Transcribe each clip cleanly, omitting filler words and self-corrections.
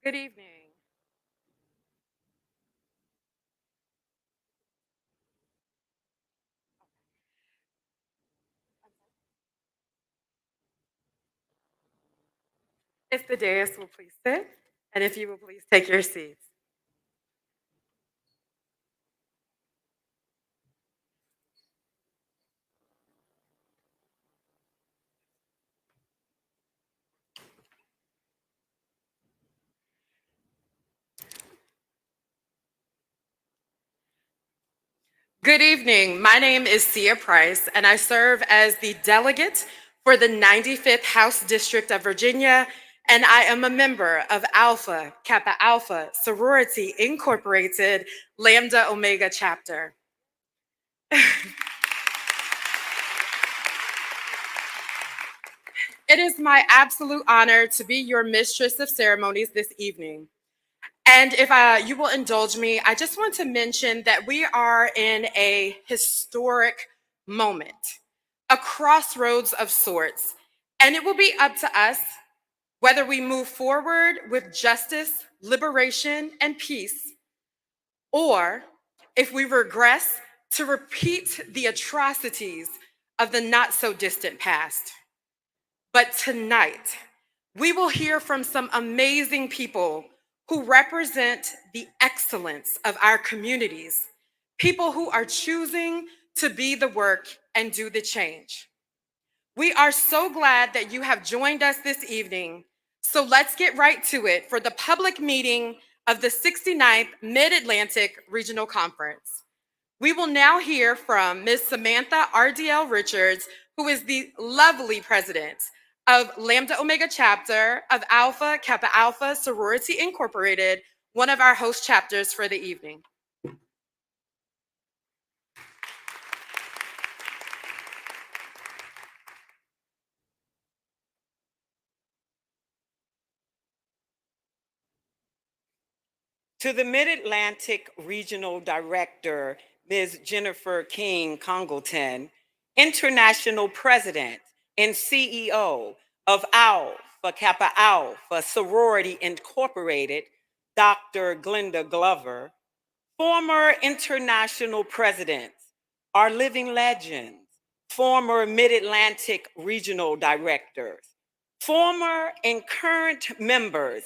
Good evening. If the dais will please sit, and if you will please take your seats. Good evening. My name is Sia Price, and I serve as the delegate for the 95th House District of Virginia, and I am a member of Alpha Kappa Alpha Sorority Incorporated Lambda Omega Chapter. It is my absolute honor to be your mistress of ceremonies this evening. And if you will indulge me, I just want to mention that we are in a historic moment, a crossroads of sorts, and it will be up to us whether we move forward with justice, liberation, and peace, or if we regress to repeat the atrocities of the not so distant past. But tonight, we will hear from some amazing people who represent the excellence of our communities, people who are choosing to be the work and do the change. We are so glad that you have joined us this evening. So let's get right to it for the public meeting of the 69th Mid-Atlantic Regional Conference. We will now hear from Ms. Samantha RDL Richards, who is the lovely president of Lambda Omega chapter of Alpha Kappa Alpha Sorority Incorporated, one of our host chapters for the evening. To the Mid-Atlantic Regional Director, Ms. Jennifer King Congleton, International President and CEO of Alpha Kappa Alpha Sorority Incorporated, Dr. Glenda Glover, former international presidents, our living legends, former Mid-Atlantic Regional Directors, former and current members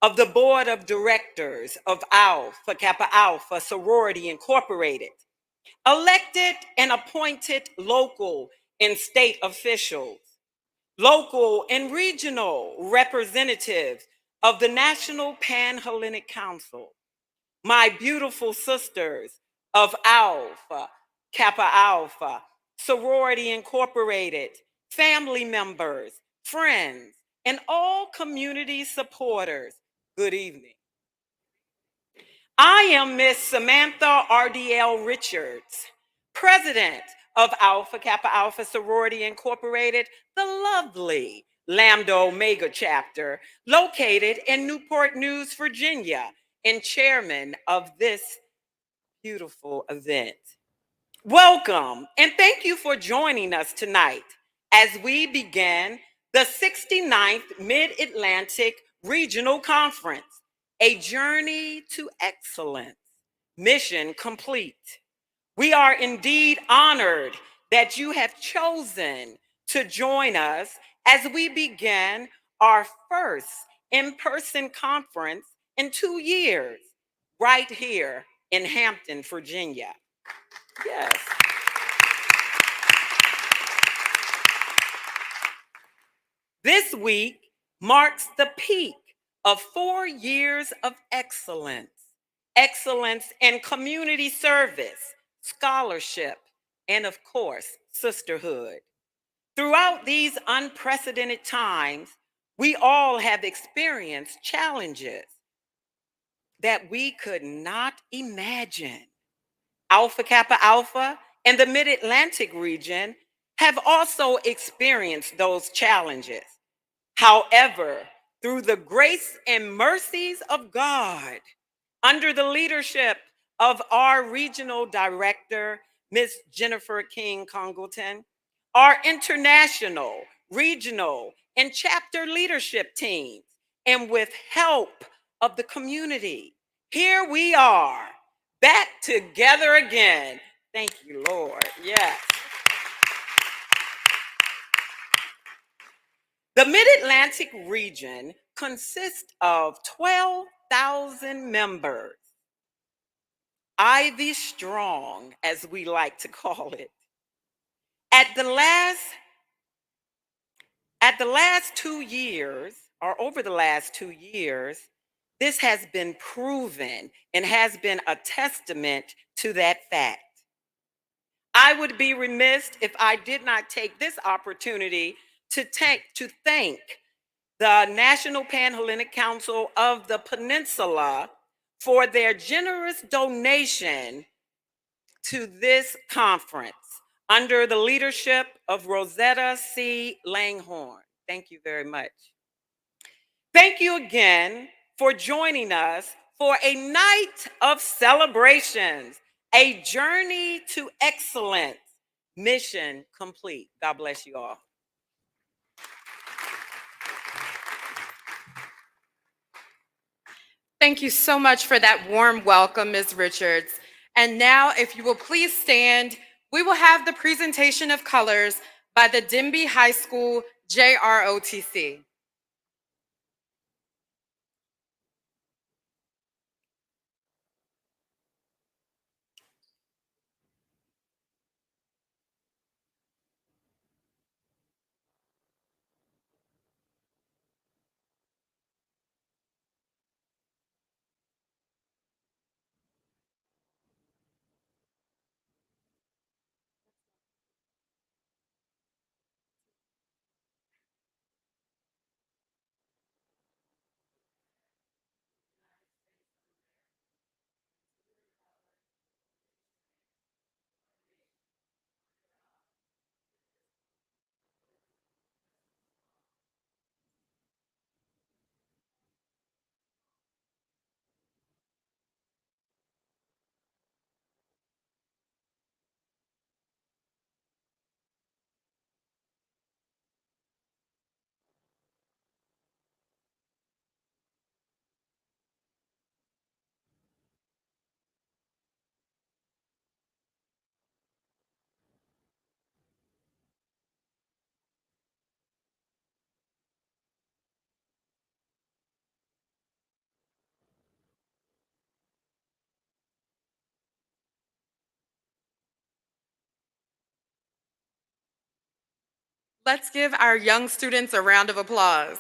of the Board of Directors of Alpha Kappa Alpha Sorority Incorporated, elected and appointed local and state officials, local and regional representatives of the National Pan-Hellenic Council, my beautiful sisters of Alpha Kappa Alpha Sorority Incorporated, family members, friends, and all community supporters, good evening. I am Miss Samantha RDL Richards, President of Alpha Kappa Alpha Sorority Incorporated, the lovely Lambda Omega chapter located in Newport News, Virginia, and chairman of this beautiful event. Welcome, and thank you for joining us tonight as we begin the 69th Mid-Atlantic Regional Conference, a journey to excellence, mission complete. We are indeed honored that you have chosen to join us as we begin our first in-person conference in 2 years, right here in Hampton, Virginia. Yes. This week marks the peak of 4 years of excellence, excellence in community service, scholarship, and of course, sisterhood. Throughout these unprecedented times, we all have experienced challenges that we could not imagine. Alpha Kappa Alpha and the Mid-Atlantic region have also experienced those challenges. However, through the grace and mercies of God, under the leadership of our regional director, Ms. Jennifer King Congleton, our international, regional, and chapter leadership teams, and with help of the community. Here we are, back together again. Thank you, Lord. Yes. The Mid-Atlantic region consists of 12,000 members, Ivy Strong, as we like to call it. At the last 2 years, or over the last 2 years, this has been proven and has been a testament to that fact. I would be remiss if I did not take this opportunity to thank the National Panhellenic Council of the Peninsula for their generous donation to this conference under the leadership of Rosetta C. Langhorne. Thank you very much. Thank you again for joining us for a night of celebrations, a journey to excellence, mission complete. God bless you all. Thank you so much for that warm welcome, Ms. Richards. And now, if you will please stand, we will have the presentation of colors by the Denby High School JROTC. Let's give our young students a round of applause.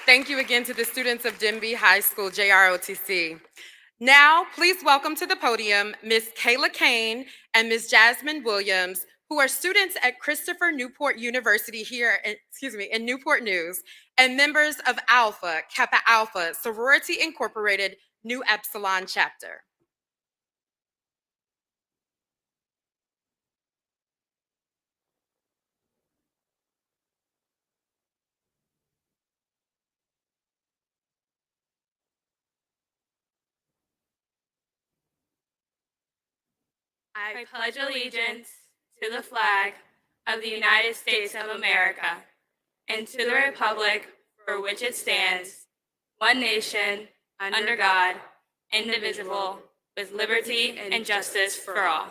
Thank you again to the students of Denby High School JROTC. Now, please welcome to the podium Ms. Kayla Kane and Ms. Jasmine Williams, who are students at Christopher Newport University here, in Newport News, and members of Alpha, Kappa Alpha, Sorority Incorporated, Nu Epsilon Chapter. I pledge allegiance to the flag of the United States of America and to the republic for which it stands, one nation, under God, indivisible, with liberty and justice for all.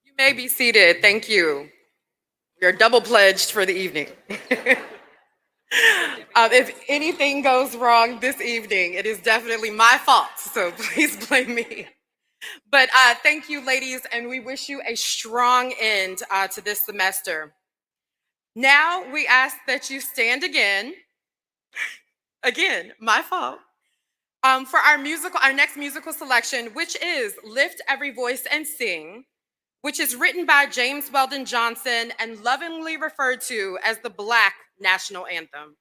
You may be seated. Thank you. We are double pledged for the evening. If anything goes wrong this evening, it is definitely my fault, so please blame me. But thank you, ladies, and we wish you a strong end to this semester. Now we ask that you stand again. Again, my fault. For our next musical selection, which is Lift Every Voice and Sing, which is written by James Weldon Johnson and lovingly referred to as the Black National Anthem.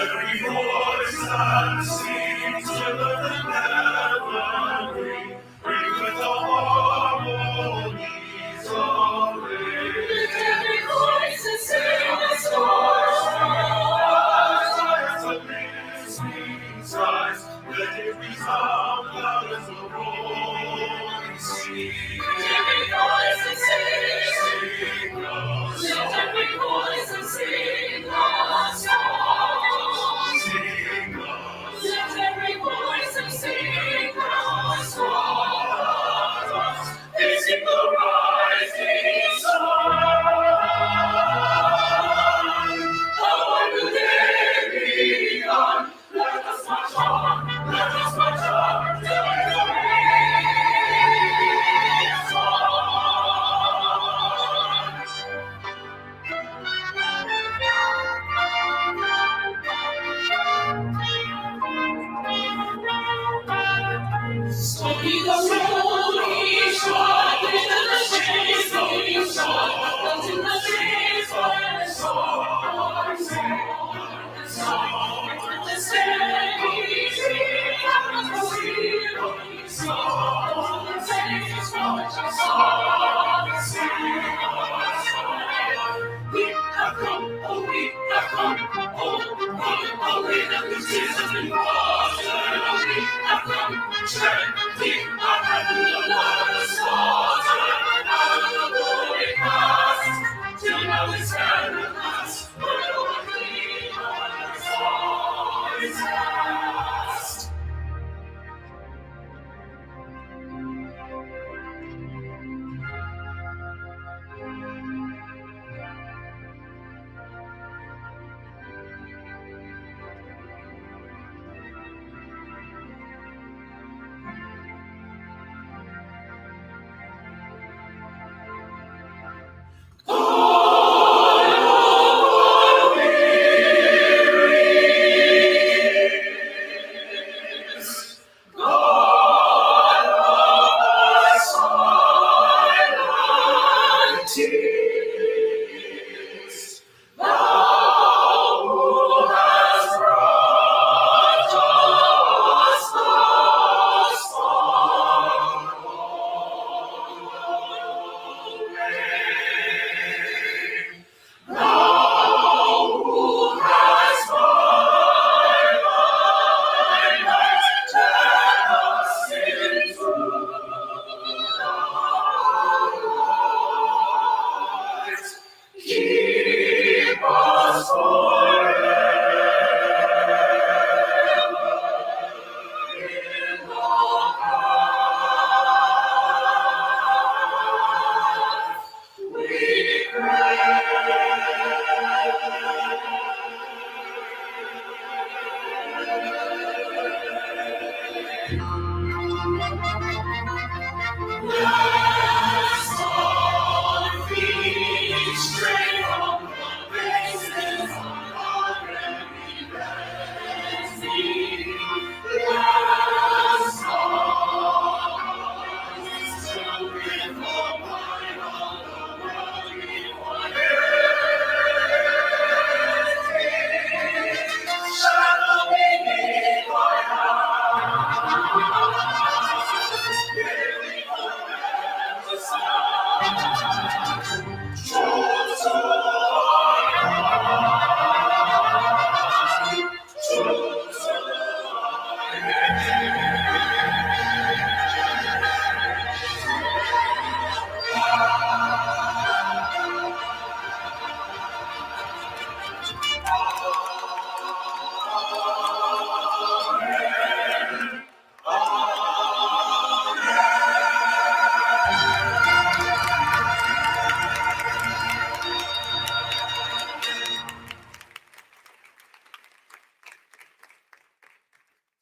every voice that sings to the heavenly, ring with the harmonies of rain. Lift every voice and sing the stars, the listening skies, let it resound loud as the roaring sea. Lift every voice and sing the song. Lift every voice and sing the song. Sing the song. Lift every voice and sing the song. Facing the rising sun. How will day begun? Let us march on, let us march on, till victory is won. Slowly the road he trod, into the shades he shod, until the days were short. The steady stream of the sea, saw the saints march on the sea. We have come, oh we have come, oh we have the Jesus in water. We have come, chanting our heavenly Lord slaughter, out of the glory past, till now we stand at last, where no one clean our soul is cast. Keep us forever in the path we pray. Last on feet straight on the bases already resting. Last on still with the wine on the worldly wine. Shall we meet my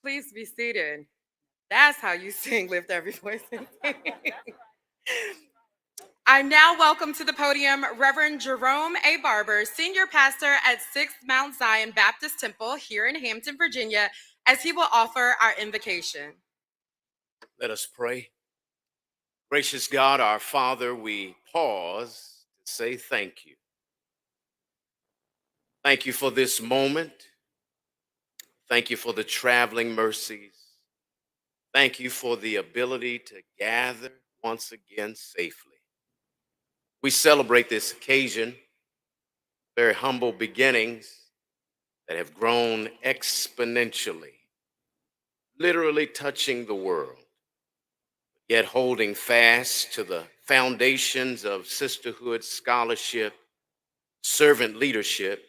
Please be seated. That's how you sing, lift every voice and sing. I now welcome to the podium Reverend Jerome A. Barber, Senior Pastor at 6th Mount Zion Baptist Temple here in Hampton, Virginia, as he will offer our invocation. Let us pray. Gracious God, our Father, we pause to say thank you. Thank you for this moment. Thank you for the traveling mercies. Thank you for the ability to gather once again safely. We celebrate this occasion, very humble beginnings that have grown exponentially, literally touching the world, yet holding fast to the foundations of sisterhood, scholarship, servant leadership,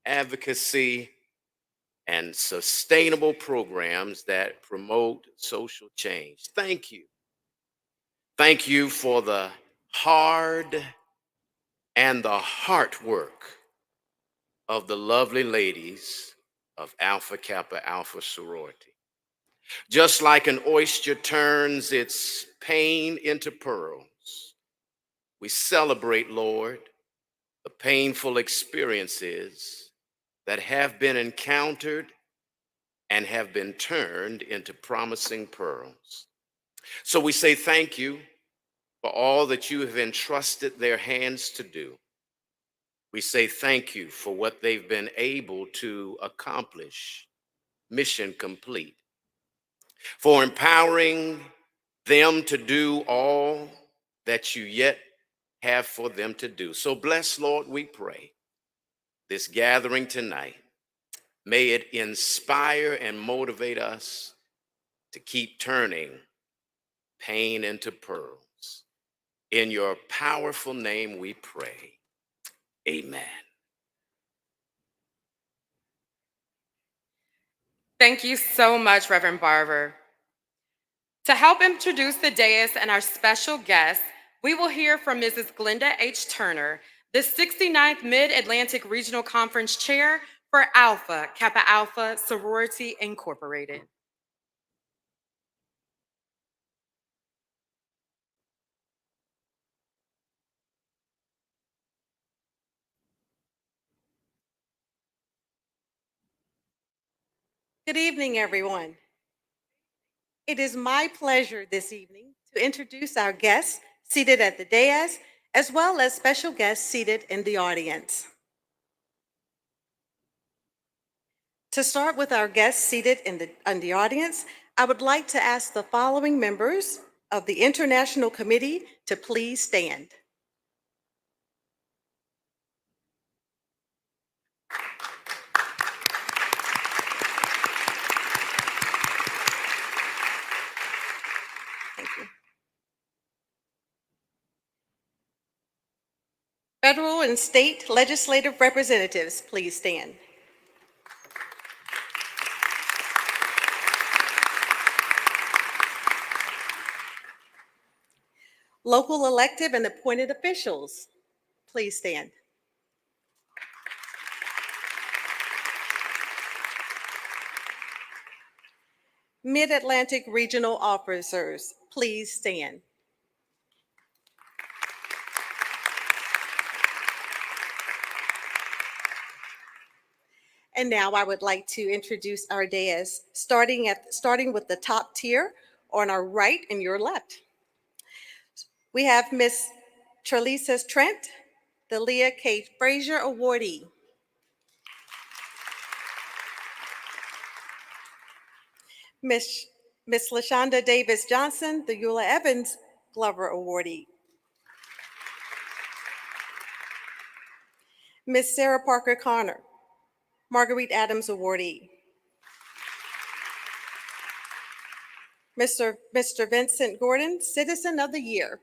advocacy, and sustainable programs that promote social change. Thank you. Thank you for the hard and the heart work of the lovely ladies of Alpha Kappa Alpha Sorority. Just like an oyster turns its pain into pearls, we celebrate, Lord, the painful experiences that have been encountered and have been turned into promising pearls. So we say thank you for all that you have entrusted their hands to do. We say thank you for what they've been able to accomplish, mission complete, for empowering them to do all that you yet have for them to do. So bless, Lord, we pray, this gathering tonight. May it inspire and motivate us to keep turning pain into pearls. In your powerful name we pray. Amen. Thank you so much, Reverend Barber. To help introduce the dais and our special guests, we will hear from Mrs. Glenda H. Turner, the 69th Mid-Atlantic Regional Conference Chair for Alpha Kappa Alpha Sorority Incorporated. Good evening, everyone. It is my pleasure this evening to introduce our guests seated at the dais, as well as special guests seated in the audience. To start with our guests seated in the audience, I would like to ask the following members of the International Committee to please stand. Thank you. Federal and state legislative representatives, please stand. Local elected and appointed officials, please stand. Mid-Atlantic regional officers, please stand. And now I would like to introduce our dais, starting with the top tier on our right and your left. We have Miss Trelisa Trent, the Leah K. Frazier Awardee. Miss LaShonda Davis Johnson, the Eula Evans Glover Awardee. Miss Sarah Parker Connor, Marguerite Adams Awardee. Mr. Vincent Gordon, Citizen of the Year.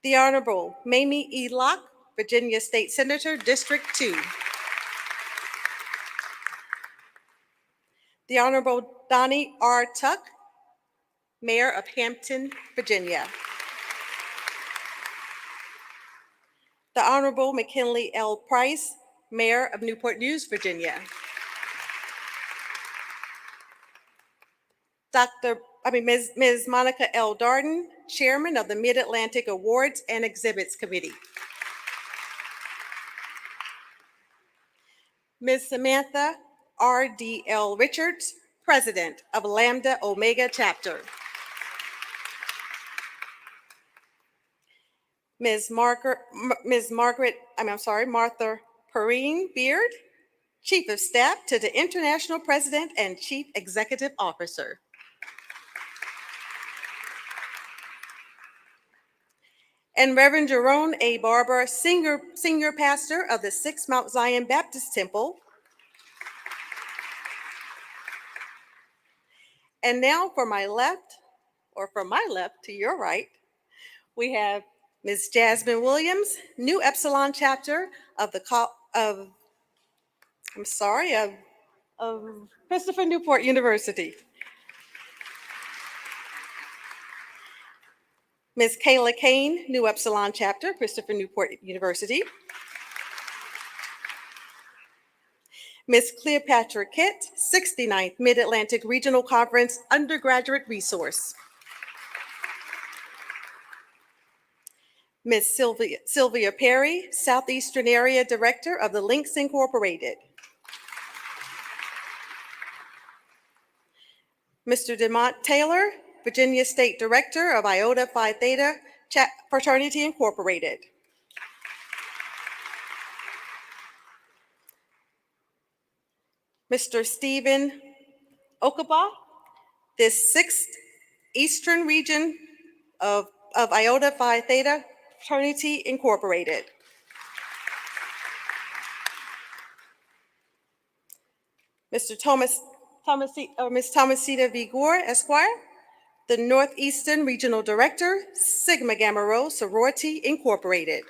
The Honorable Mamie E. Locke, Virginia State Senator, District 2. The Honorable Donnie R. Tuck, Mayor of Hampton, Virginia. The Honorable McKinley L. Price, Mayor of Newport News, Virginia. Ms. Monica L. Darden, Chairman of the Mid-Atlantic Awards and Exhibits Committee. Ms. Samantha R. D. L. Richards, President of Lambda Omega Chapter. Martha Perrine Beard, Chief of Staff to the International President and Chief Executive Officer. And Reverend Jerome A. Barber, Senior Pastor of the 6 Mount Zion Baptist Temple. And now from my left to your right, we have Ms. Jasmine Williams, New Epsilon Chapter of the of Christopher Newport University. Ms. Kayla Kane, New Epsilon Chapter, Christopher Newport University. Ms. Cleopatra Kitt, 69th Mid-Atlantic Regional Conference Undergraduate Resource. Ms. Sylvia Perry, Southeastern Area Director of the Links Incorporated. Mr. DeMont Taylor, Virginia State Director of Iota Phi Theta Fraternity Incorporated. Mr. Stephen Okaba, the 6th Eastern Region of Iota Phi Theta Fraternity Incorporated. Mr. Ms. Thomasita V. Gore, Esquire, the Northeastern Regional Director, Sigma Gamma Rho Sorority Incorporated.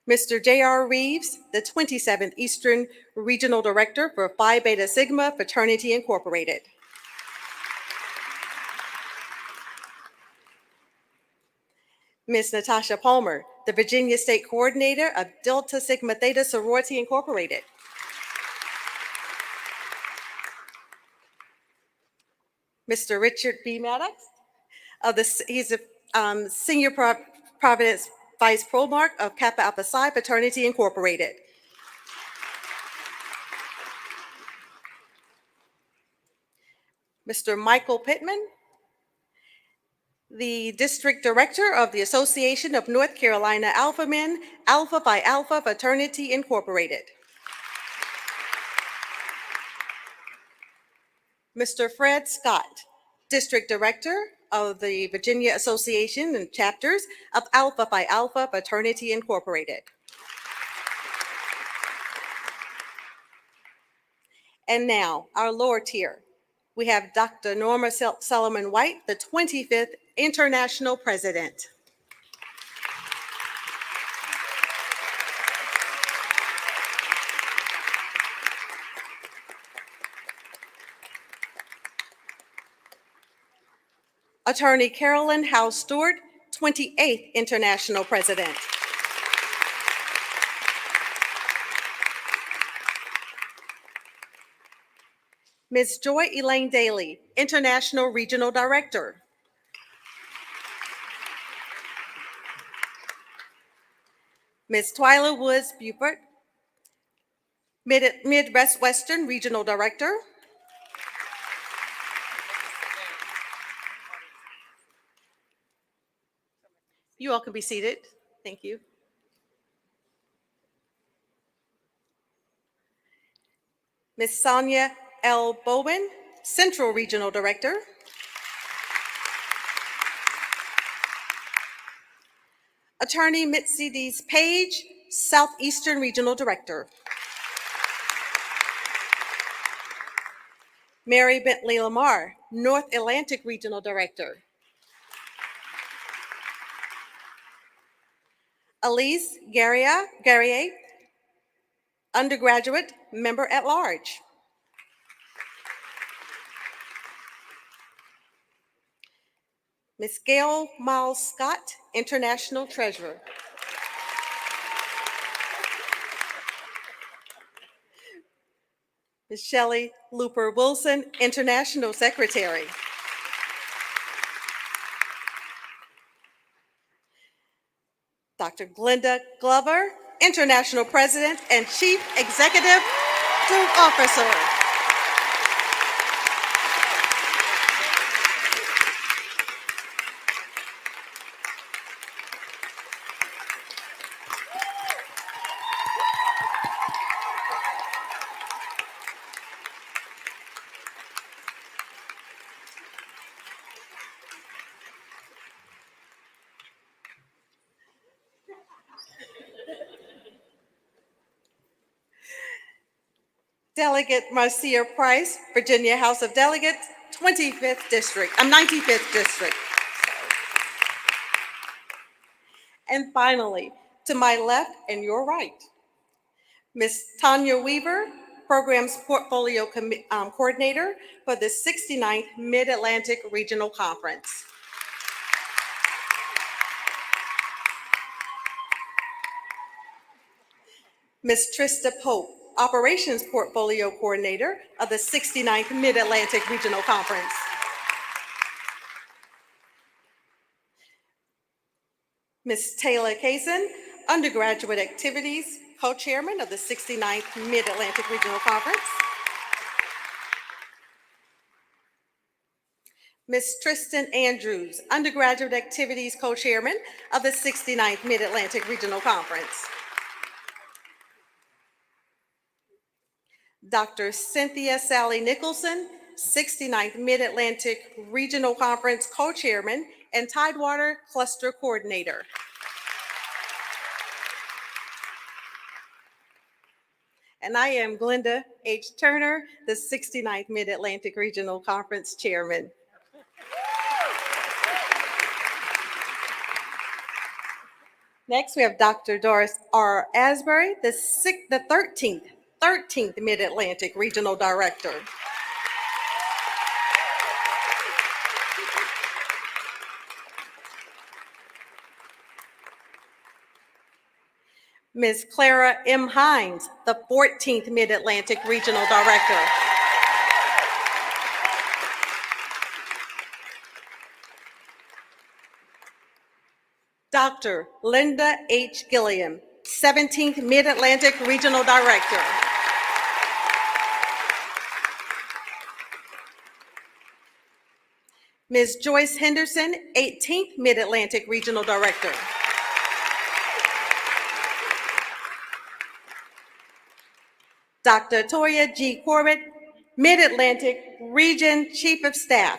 Mr. J.R. Reeves, the 27th Eastern Regional Director for Phi Beta Sigma Fraternity Incorporated. Ms. Natasha Palmer, the Virginia State Coordinator of Delta Sigma Theta Sorority Incorporated. Mr. Richard B. Maddox, he's a Senior Providence Vice Promarch of Kappa Alpha Psi Fraternity Incorporated. Mr. Michael Pittman, the District Director of the Association of North Carolina Alpha Men, Alpha Phi Alpha Fraternity Incorporated. Mr. Fred Scott, District Director of the Virginia Association and Chapters of Alpha Phi Alpha Fraternity Incorporated. And now, our lower tier. We have Dr. Norma Solomon White, the 25th International President. Attorney Carolyn House Stewart, 28th International President. Ms. Joy Elaine Daly, International Regional Director. Ms. Twyla Woods Buford, Midwestern Regional Director. You all can be seated. Thank you. Ms. Sonia L. Bowen, Central Regional Director. Attorney Mitzi Dees Page, Southeastern Regional Director. Mary Bentley Lamar, North Atlantic Regional Director. Elise Guerrier, Undergraduate Member at Large. Ms. Gail Miles Scott, International Treasurer. Ms. Shelley Looper Wilson, International Secretary. Dr. Glenda Glover, International President and Chief Executive Officer. Delegate Marcia Price, Virginia House of Delegates, 95th District. 95th District. And finally, to my left and your right, Ms. Tanya Weaver, Programs Portfolio Coordinator for the 69th Mid-Atlantic Regional Conference. Ms. Trista Pope, Operations Portfolio Coordinator of the 69th Mid-Atlantic Regional Conference. Ms. Taylor Kaysen, Undergraduate Activities Co-Chairman of the 69th Mid-Atlantic Regional Conference. Ms. Tristan Andrews, Undergraduate Activities Co-Chairman of the 69th Mid-Atlantic Regional Conference. Dr. Cynthia Sally Nicholson, 69th Mid-Atlantic Regional Conference Co-Chairman and Tidewater Cluster Coordinator. And I am Glenda H. Turner, the 69th Mid-Atlantic Regional Conference Chairman. Next, we have Dr. Doris R. Asbury, the 13th Mid-Atlantic Regional Director. Ms. Clara M. Hines, the 14th Mid-Atlantic Regional Director. Dr. Linda H. Gilliam, 17th Mid-Atlantic Regional Director. Ms. Joyce Henderson, 18th Mid-Atlantic Regional Director. Dr. Toya G. Corbett, Mid-Atlantic Region Chief of Staff.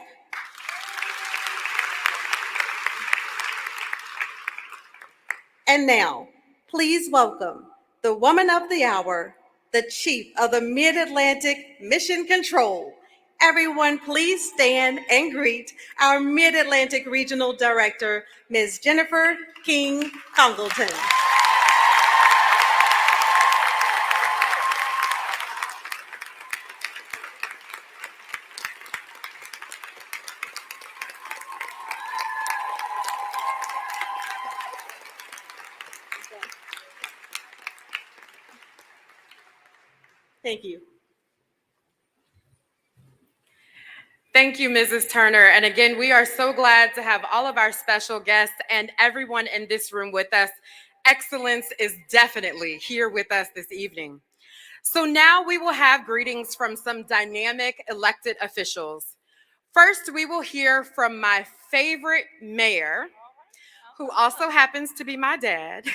And now, please welcome the woman of the hour, the Chief of the Mid-Atlantic Mission Control. Everyone, please stand and greet our Mid-Atlantic Regional Director, Ms. Jennifer King Congleton. Thank you. Thank you, Mrs. Turner. And again, we are so glad to have all of our special guests and everyone in this room with us. Excellence is definitely here with us this evening. So now we will have greetings from some dynamic elected officials. First, we will hear from my favorite mayor, who also happens to be my dad,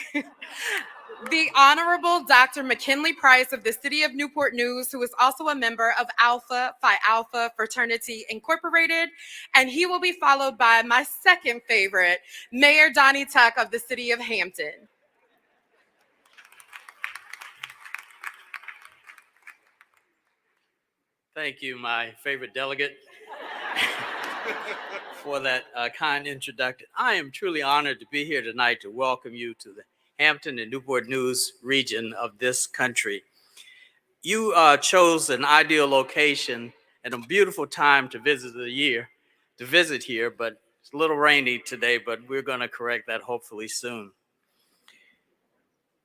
the Honorable Dr. McKinley Price of the City of Newport News, who is also a member of Alpha Phi Alpha Fraternity Incorporated, and he will be followed by my second favorite, Mayor Donnie Tuck of the City of Hampton. Thank you, my favorite delegate, for that kind introduction. I am truly honored to be here tonight to welcome you to the Hampton and Newport News region of this country. You chose an ideal location and a beautiful time to visit here, but it's a little rainy today, but we're going to correct that hopefully soon.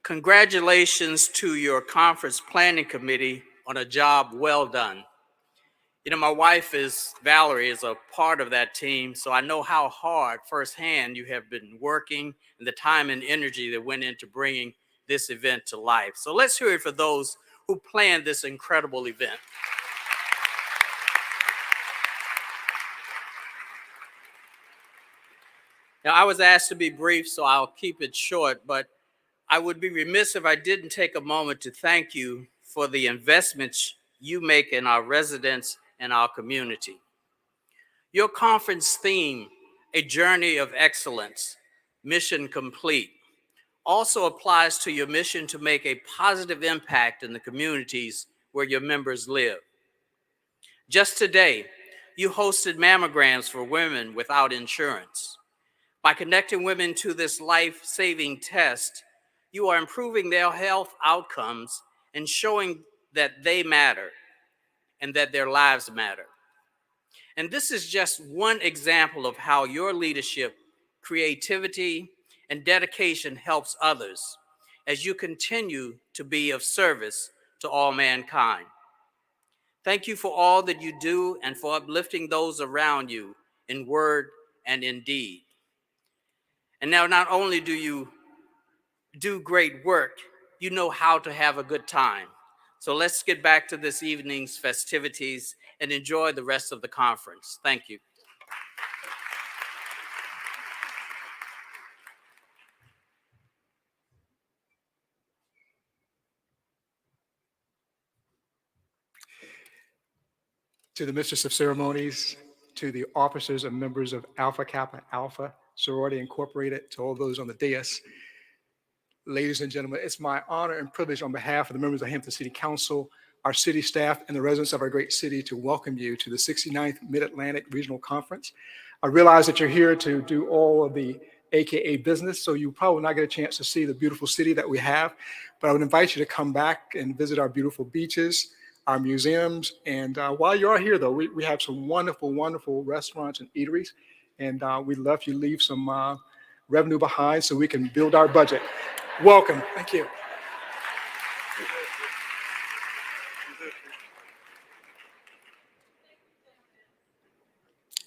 Congratulations to your conference planning committee on a job well done. You know, my wife Valerie is a part of that team, so I know how hard firsthand you have been working and the time and energy that went into bringing this event to life. So let's hear it for those who planned this incredible event. Now, I was asked to be brief, so I'll keep it short, but I would be remiss if I didn't take a moment to thank you for the investments you make in our residents and our community. Your conference theme, A Journey of Excellence, Mission Complete, also applies to your mission to make a positive impact in the communities where your members live. Just today, you hosted mammograms for women without insurance. By connecting women to this life-saving test, you are improving their health outcomes and showing that they matter and that their lives matter. And this is just one example of how your leadership, creativity, and dedication helps others as you continue to be of service to all mankind. Thank you for all that you do and for uplifting those around you in word and in deed. And now, not only do you do great work, you know how to have a good time. So let's get back to this evening's festivities and enjoy the rest of the conference. Thank you. To the Mistress of Ceremonies, to the officers and members of Alpha Kappa Alpha Sorority Incorporated, to all those on the dais. Ladies and gentlemen, it's my honor and privilege on behalf of the members of Hampton City Council, our city staff, and the residents of our great city to welcome you to the 69th Mid-Atlantic Regional Conference. I realize that you're here to do all of the AKA business, so you probably will not get a chance to see the beautiful city that we have, but I would invite you to come back and visit our beautiful beaches, our museums, and while you're here, though, we have some wonderful, wonderful restaurants and eateries, and we'd love if you leave some revenue behind so we can build our budget. Welcome. Thank you.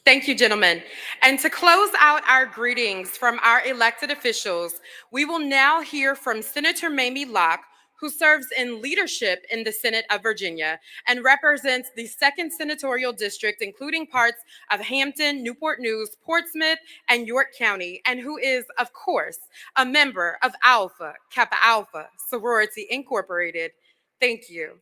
Thank you, gentlemen. And to close out our greetings from our elected officials, we will now hear from Senator Mamie Locke, who serves in leadership in the Senate of Virginia and represents the 2nd Senatorial District, including parts of Hampton, Newport News, Portsmouth, and York County, and who is, of course, a member of Alpha Kappa Alpha Sorority Incorporated. Thank you.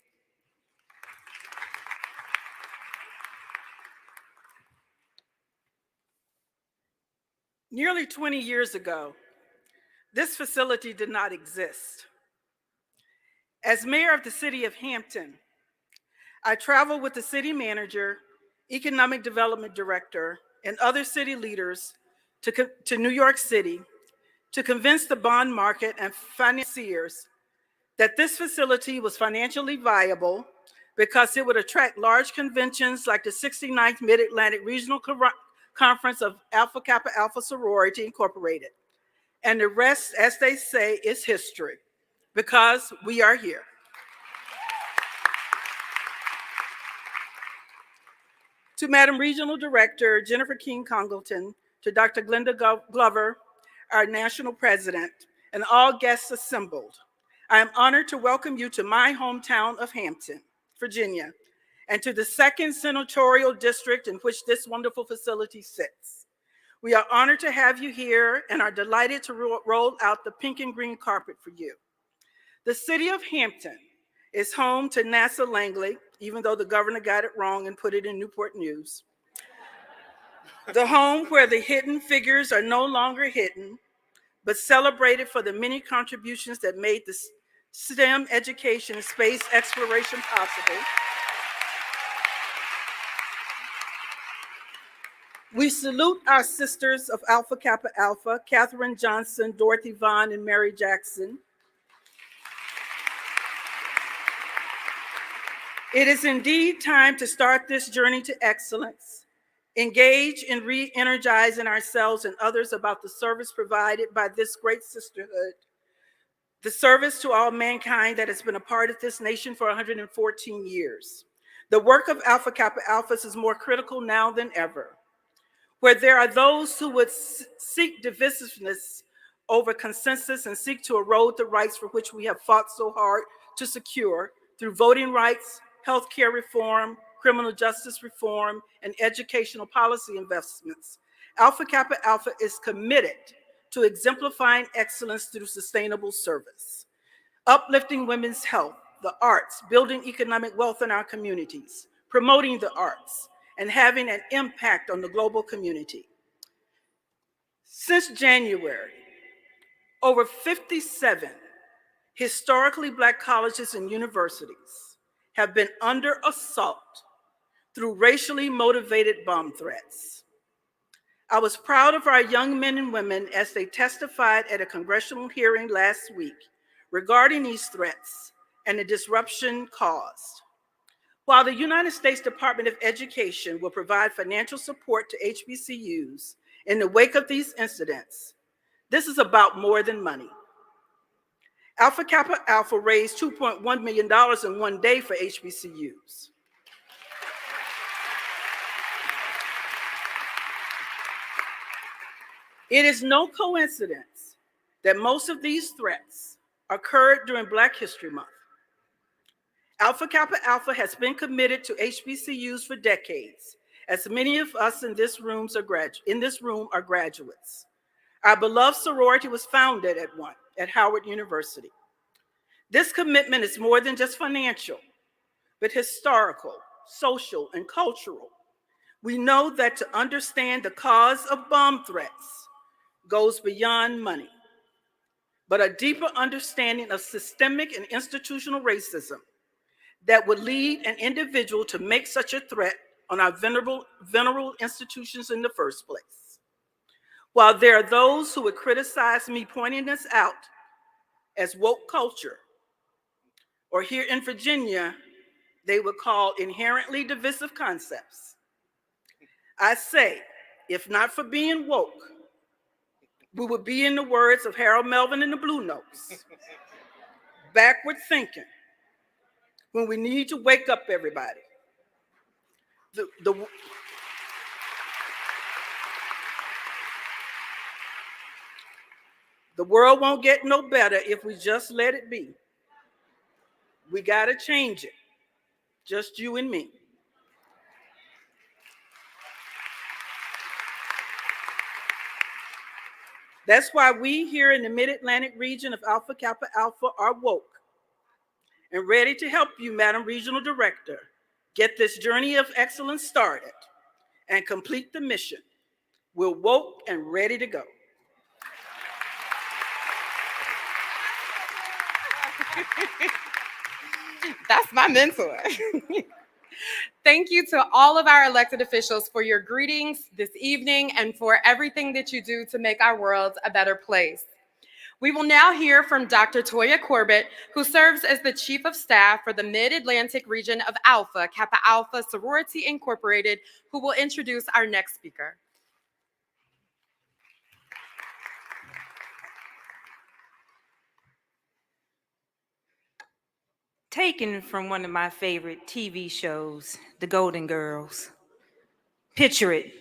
Nearly 20 years ago, this facility did not exist. As mayor of the city of Hampton, I traveled with the city manager, economic development director, and other city leaders to New York City to convince the bond market and financiers that this facility was financially viable because it would attract large conventions like the 69th Mid-Atlantic Regional Conference of Alpha Kappa Alpha Sorority Incorporated. And the rest, as they say, is history, because we are here. To Madam Regional Director Jennifer King Congleton, to Dr. Glenda Glover, our National President, and all guests assembled, I am honored to welcome you to my hometown of Hampton, Virginia, and to the 2nd Senatorial District in which this wonderful facility sits. We are honored to have you here and are delighted to roll out the pink and green carpet for you. The city of Hampton is home to NASA Langley, even though the governor got it wrong and put it in Newport News. The home where the hidden figures are no longer hidden, but celebrated for the many contributions that made the STEM education and space exploration possible. We salute our sisters of Alpha Kappa Alpha, Katherine Johnson, Dorothy Vaughn, and Mary Jackson. It is indeed time to start this journey to excellence, engage in re-energizing ourselves and others about the service provided by this great sisterhood, the service to all mankind that has been a part of this nation for 114 years. The work of Alpha Kappa Alphas is more critical now than ever. Where there are those who would seek divisiveness over consensus and seek to erode the rights for which we have fought so hard to secure through voting rights, healthcare reform, criminal justice reform, and educational policy investments, Alpha Kappa Alpha is committed to exemplifying excellence through sustainable service, uplifting women's health, the arts, building economic wealth in our communities, promoting the arts, and having an impact on the global community. Since January, over 57 historically Black colleges and universities have been under assault through racially motivated bomb threats. I was proud of our young men and women as they testified at a congressional hearing last week regarding these threats and the disruption caused. While the United States Department of Education will provide financial support to HBCUs in the wake of these incidents, this is about more than money. Alpha Kappa Alpha raised $2.1 million in one day for HBCUs. It is no coincidence that most of these threats occurred during Black History Month. Alpha Kappa Alpha has been committed to HBCUs for decades, as many of us in this room are graduates. Our beloved sorority was founded at Howard University. This commitment is more than just financial, but historical, social, and cultural. We know that to understand the cause of bomb threats goes beyond money, but a deeper understanding of systemic and institutional racism that would lead an individual to make such a threat on our venerable institutions in the first place. While there are those who would criticize me pointing this out as woke culture, or here in Virginia, they would call inherently divisive concepts, I say, if not for being woke, we would be, in the words of Harold Melvin and the Blue Notes, backward thinking, when we need to wake up everybody. The world won't get no better if we just let it be. We gotta change it, just you and me. That's why we here in the Mid-Atlantic region of Alpha Kappa Alpha are woke and ready to help you, Madam Regional Director, get this journey of excellence started and complete the mission. We're woke and ready to go. That's my mentor. Thank you to all of our elected officials for your greetings this evening and for everything that you do to make our world a better place. We will now hear from Dr. Toya Corbett, who serves as the Chief of Staff for the Mid-Atlantic region of Alpha Kappa Alpha Sorority Incorporated, who will introduce our next speaker. Taken from one of my favorite TV shows, The Golden Girls. Picture it,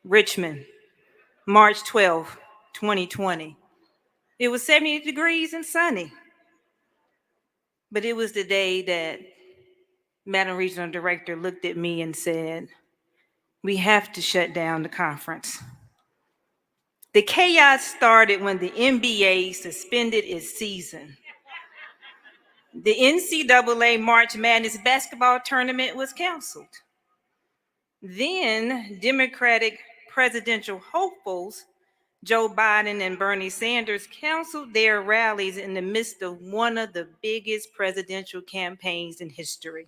Richmond, March 12, 2020. It was 70 degrees and sunny. But it was the day that Madam Regional Director looked at me and said, we have to shut down the conference. The chaos started when the NBA suspended its season. The NCAA March Madness basketball tournament was canceled. Then Democratic presidential hopefuls, Joe Biden and Bernie Sanders, canceled their rallies in the midst of one of the biggest presidential campaigns in history.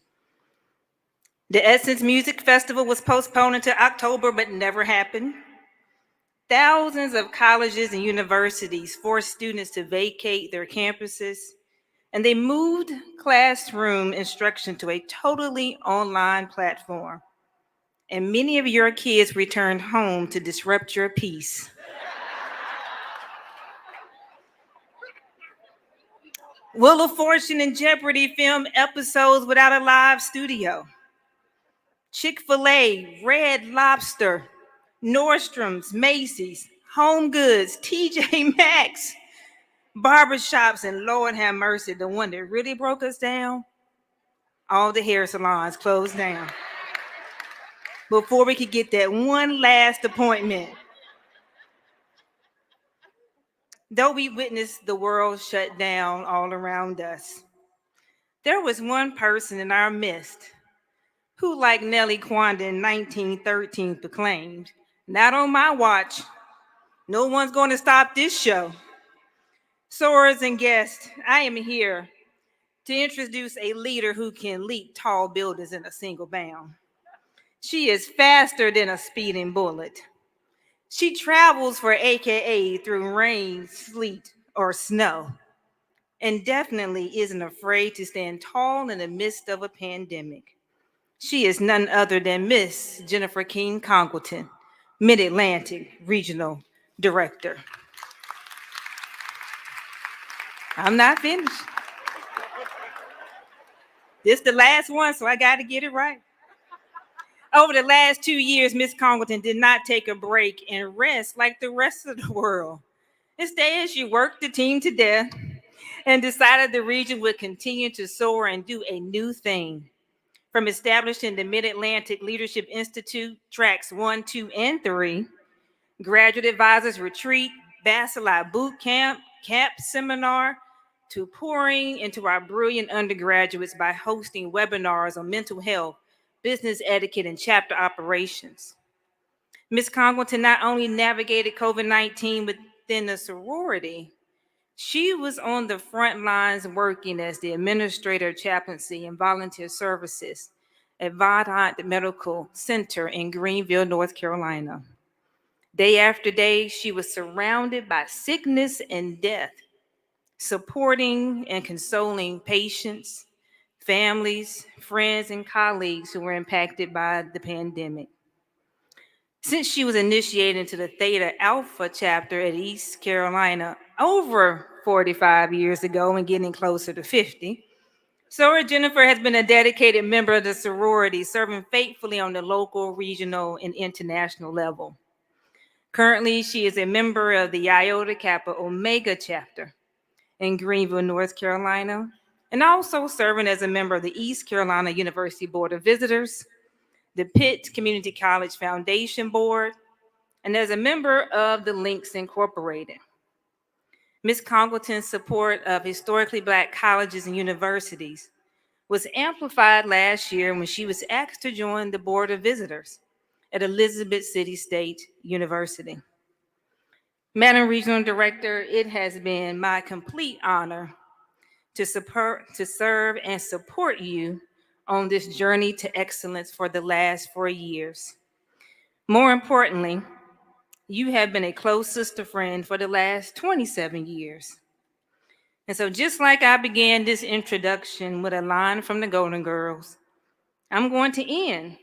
The Essence Music Festival was postponed until October, but never happened. Thousands of colleges and universities forced students to vacate their campuses, and they moved classroom instruction to a totally online platform. And many of your kids returned home to disrupt your peace. Wheel of Fortune and Jeopardy film episodes without a live studio. Chick-fil-A, Red Lobster, Nordstrom's, Macy's, Home Goods, TJ Maxx, barbershops, and Lord have mercy, the one that really broke us down, all the hair salons closed down before we could get that one last appointment. Though we witnessed the world shut down all around us, there was one person in our midst who, like Nellie Kwanda in 1913 proclaimed, not on my watch, no one's going to stop this show. Sorors and guests, I am here to introduce a leader who can leap tall buildings in a single bound. She is faster than a speeding bullet. She travels for AKA through rain, sleet, or snow, and definitely isn't afraid to stand tall in the midst of a pandemic. She is none other than Miss Jennifer King Congleton, Mid-Atlantic Regional Director. I'm not finished. This is the last one, so I got to get it right. Over the last 2 years, Miss Congleton did not take a break and rest like the rest of the world. Instead, she worked the team to death and decided the region would continue to soar and do a new thing. From establishing the Mid-Atlantic Leadership Institute, tracks 1, 2, and 3, Graduate Advisors Retreat, Bachelor Boot Camp, CAP Seminar, to pouring into our brilliant undergraduates by hosting webinars on mental health, business etiquette, and chapter operations. Ms. Congleton not only navigated COVID-19 within the sorority, she was on the front lines working as the administrator of chaplaincy and volunteer services at Vidant Medical Center in Greenville, North Carolina. Day after day, she was surrounded by sickness and death, supporting and consoling patients, families, friends, and colleagues who were impacted by the pandemic. Since she was initiated into the Theta Alpha chapter at East Carolina over 45 years ago and getting closer to 50, Soror Jennifer has been a dedicated member of the sorority, serving faithfully on the local, regional, and international level. Currently, she is a member of the Iota Kappa Omega chapter in Greenville, North Carolina, and also serving as a member of the East Carolina University Board of Visitors, the Pitt Community College Foundation Board, and as a member of the Links Incorporated. Ms. Congleton's support of historically Black colleges and universities was amplified last year when she was asked to join the Board of Visitors at Elizabeth City State University. Madam Regional Director, it has been my complete honor to serve and support you on this journey to excellence for the last 4 years. More importantly, you have been a close sister friend for the last 27 years. And so just like I began this introduction with a line from the Golden Girls, I'm going to end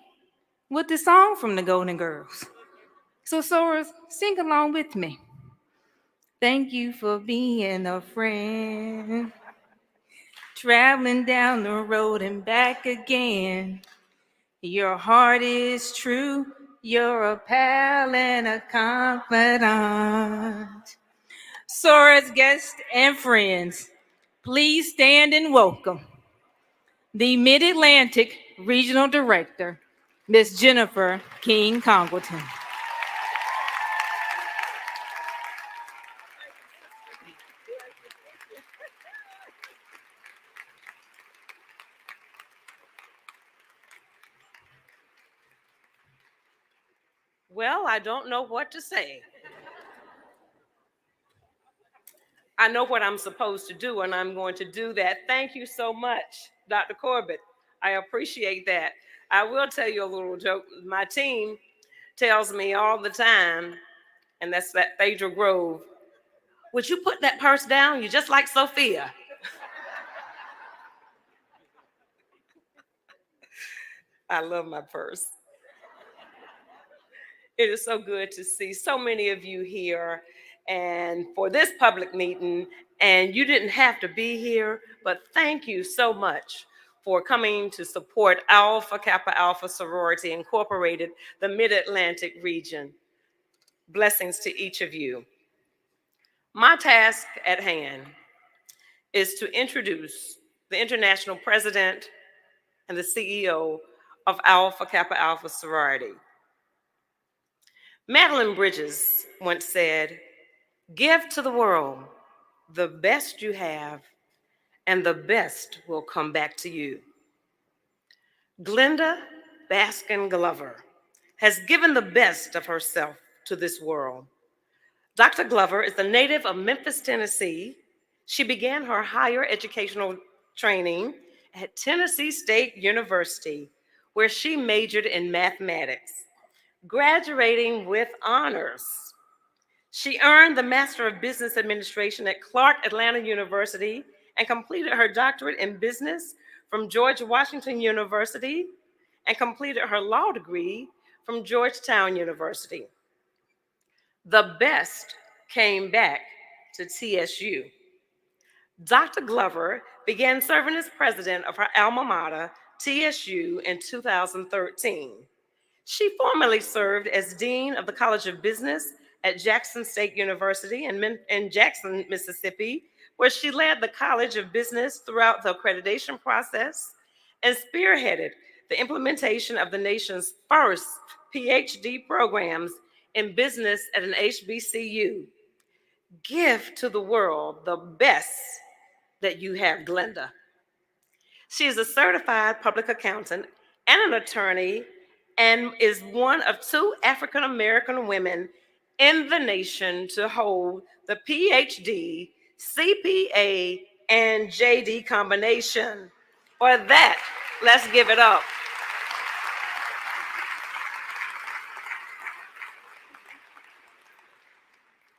with the song from the Golden Girls. So Sorors, sing along with me. Thank you for being a friend, traveling down the road and back again. Your heart is true, you're a pal and a confidant. Sorors, guests, and friends, please stand and welcome the Mid-Atlantic Regional Director, Ms. Jennifer King Congleton. Well, I don't know what to say. I know what I'm supposed to do, and I'm going to do that. Thank you so much, Dr. Corbett. I appreciate that. I will tell you a little joke. My team tells me all the time, and that's that Phaedra Grove, would you put that purse down? You're just like Sophia. I love my purse. It is so good to see so many of you here and for this public meeting, and you didn't have to be here, but thank you so much for coming to support Alpha Kappa Alpha Sorority Incorporated, the Mid-Atlantic region. Blessings to each of you. My task at hand is to introduce the international president and the CEO of Alpha Kappa Alpha Sorority. Madeline Bridges once said, "Give to the world the best you have, and the best will come back to you." Glenda Baskin Glover has given the best of herself to this world. Dr. Glover is a native of Memphis, Tennessee. She began her higher educational training at Tennessee State University, where she majored in mathematics, graduating with honors. She earned the Master of Business Administration at Clark Atlanta University and completed her doctorate in business from George Washington University and completed her law degree from Georgetown University. The best came back to TSU. Dr. Glover began serving as president of her alma mater, TSU, in 2013. She formerly served as dean of the College of Business at Jackson State University in Jackson, Mississippi, where she led the College of Business throughout the accreditation process and spearheaded the implementation of the nation's first PhD programs in business at an HBCU. Give to the world the best that you have, Glenda. She is a certified public accountant and an attorney and is one of 2 African American women in the nation to hold the PhD, CPA, and JD combination. For that, let's give it up.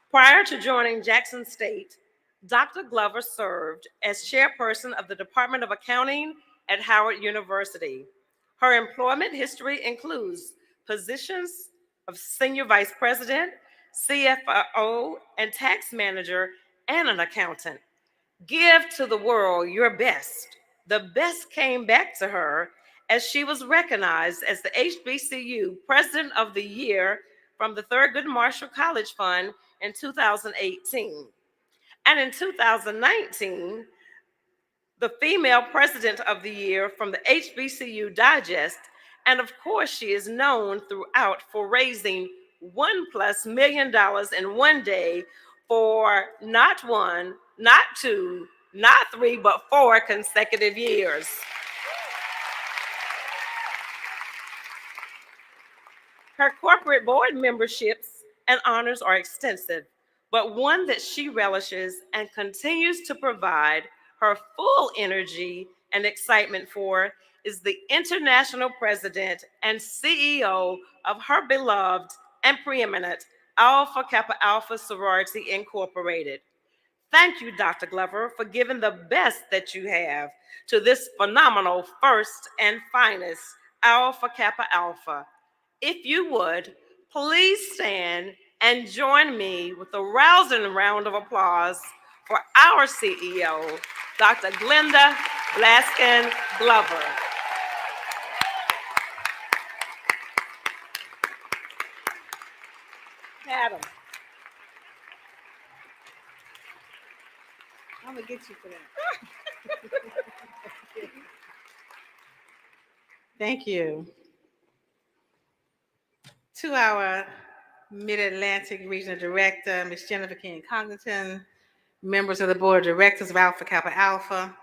Prior to joining Jackson State, Dr. Glover served as chairperson of the Department of Accounting at Howard University. Her employment history includes positions of senior vice president, CFO, and tax manager, and an accountant. Give to the world your best. The best came back to her as she was recognized as the HBCU President of the Year from the Thurgood Marshall College Fund in 2018. And in 2019, the Female President of the Year from the HBCU Digest. And of course, she is known throughout for raising $1+ million in one day for not 1, not 2, not 3, but 4 consecutive years. Her corporate board memberships and honors are extensive, but one that she relishes and continues to provide her full energy and excitement for is the international president and CEO of her beloved and preeminent Alpha Kappa Alpha Sorority Incorporated. Thank you, Dr. Glover, for giving the best that you have to this phenomenal first and finest Alpha Kappa Alpha. If you would, please stand and join me with a rousing round of applause for our CEO, Dr. Glenda Blaskin Glover. Madam. I'm gonna get you for that. Thank you. To our Mid-Atlantic Regional Director, Ms. Jennifer King-Congleton, members of the Board of Directors of Alpha Kappa Alpha,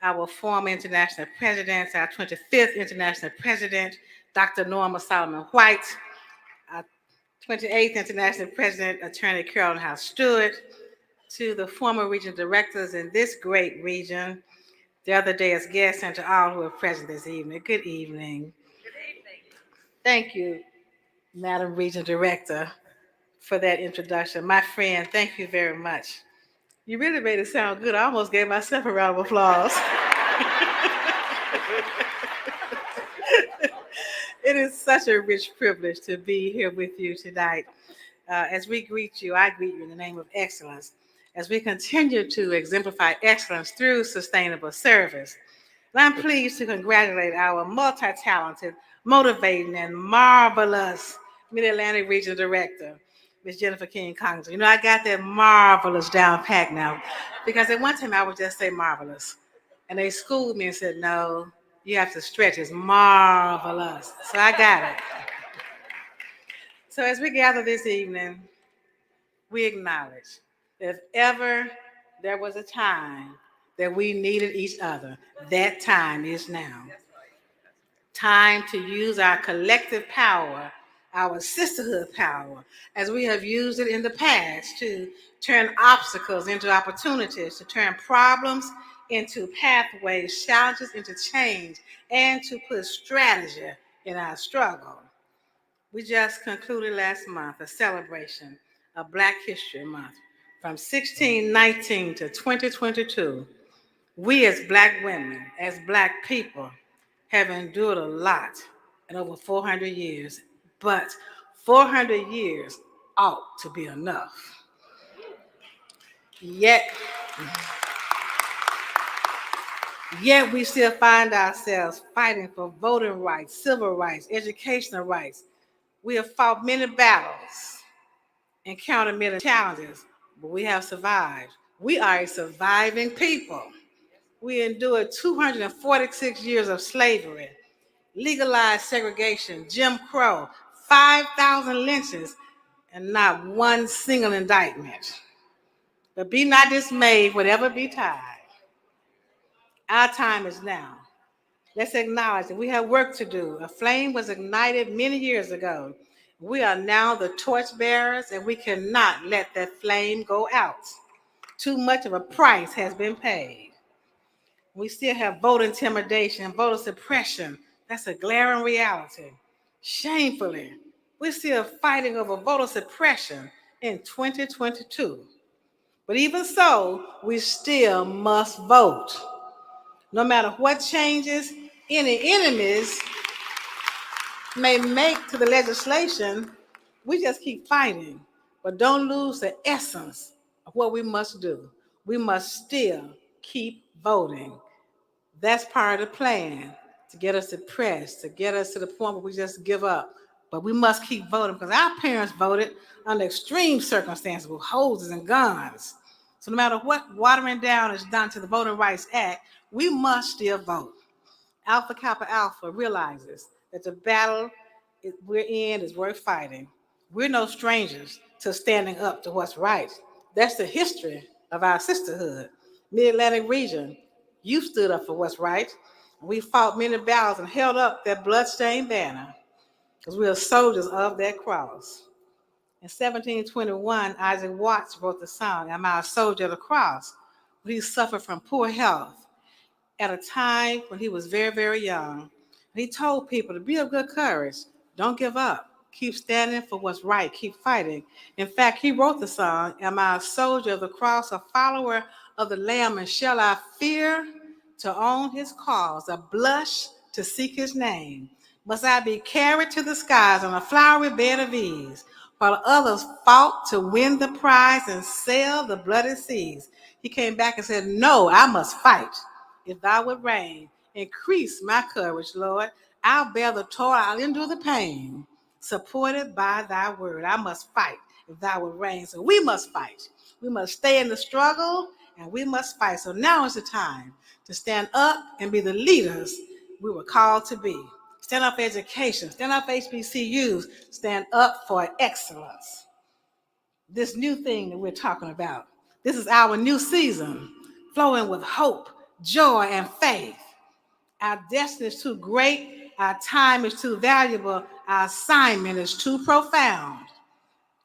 our former international presidents, our 25th international president, Dr. Norma Solomon White, our 28th international president, Attorney Carolyn House Stewart, to the former regional directors in this great region, the other day as guests, and to all who are present this evening. Good evening. Good evening. Thank you, Madam Regional Director, for that introduction. My friend, thank you very much. You really made it sound good. I almost gave myself a round of applause. It is such a rich privilege to be here with you tonight. As we greet you, I greet you in the name of excellence, as we continue to exemplify excellence through sustainable service. And I'm pleased to congratulate our multi-talented, motivating, and marvelous Mid-Atlantic Regional Director, Ms. Jennifer King-Congleton. You know, I got that marvelous down pat now, because at one time I would just say marvelous. And they schooled me and said, no, you have to stretch, it's marvelous. So I got it. So as we gather this evening, we acknowledge that if ever there was a time that we needed each other, that time is now. Time to use our collective power, our sisterhood power, as we have used it in the past, to turn obstacles into opportunities, to turn problems into pathways, challenges into change, and to put strategy in our struggle. We just concluded last month a celebration of Black History Month. From 1619 to 2022, we as Black women, as Black people, have endured a lot in over 400 years, but 400 years ought to be enough. Yet we still find ourselves fighting for voting rights, civil rights, educational rights. We have fought many battles, encountered many challenges, but we have survived. We are a surviving people. We endured 246 years of slavery, legalized segregation, Jim Crow, 5,000 lynchings, and not one single indictment. But be not dismayed, whatever betide. Our time is now. Let's acknowledge that we have work to do. A flame was ignited many years ago. We are now the torchbearers, and we cannot let that flame go out. Too much of a price has been paid. We still have voter intimidation, voter suppression. That's a glaring reality. Shamefully, we're still fighting over voter suppression in 2022. But even so, we still must vote. No matter what changes any enemies may make to the legislation, we just keep fighting. But don't lose the essence of what we must do. We must still keep voting. That's part of the plan, to get us depressed, to get us to the point where we just give up. But we must keep voting, because our parents voted under extreme circumstances with hoses and guns. So no matter what watering down is done to the Voting Rights Act, we must still vote. Alpha Kappa Alpha realizes that the battle we're in is worth fighting. We're no strangers to standing up to what's right. That's the history of our sisterhood. Mid-Atlantic region, you stood up for what's right. We fought many battles and held up that bloodstained banner, because we are soldiers of that cross. In 1721, Isaac Watts wrote the song, "Am I a Soldier of the Cross?" when he suffered from poor health at a time when he was very, very young. And he told people to be of good courage. Don't give up. Keep standing for what's right. Keep fighting. In fact, he wrote the song, "Am I a soldier of the cross, a follower of the Lamb, and shall I fear to own his cause, a blush to seek his name? Must I be carried to the skies on a flowery bed of ease, while others fought to win the prize and sail the bloody seas?" He came back and said, "No, I must fight. If thou would reign, increase my courage, Lord. I'll bear the toil, I'll endure the pain, supported by thy word. I must fight if thou would reign." So we must fight. We must stay in the struggle, and we must fight. So now is the time to stand up and be the leaders we were called to be. Stand up for education, stand up for HBCUs, stand up for excellence. This new thing that we're talking about, this is our new season, flowing with hope, joy, and faith. Our destiny is too great, our time is too valuable, our assignment is too profound.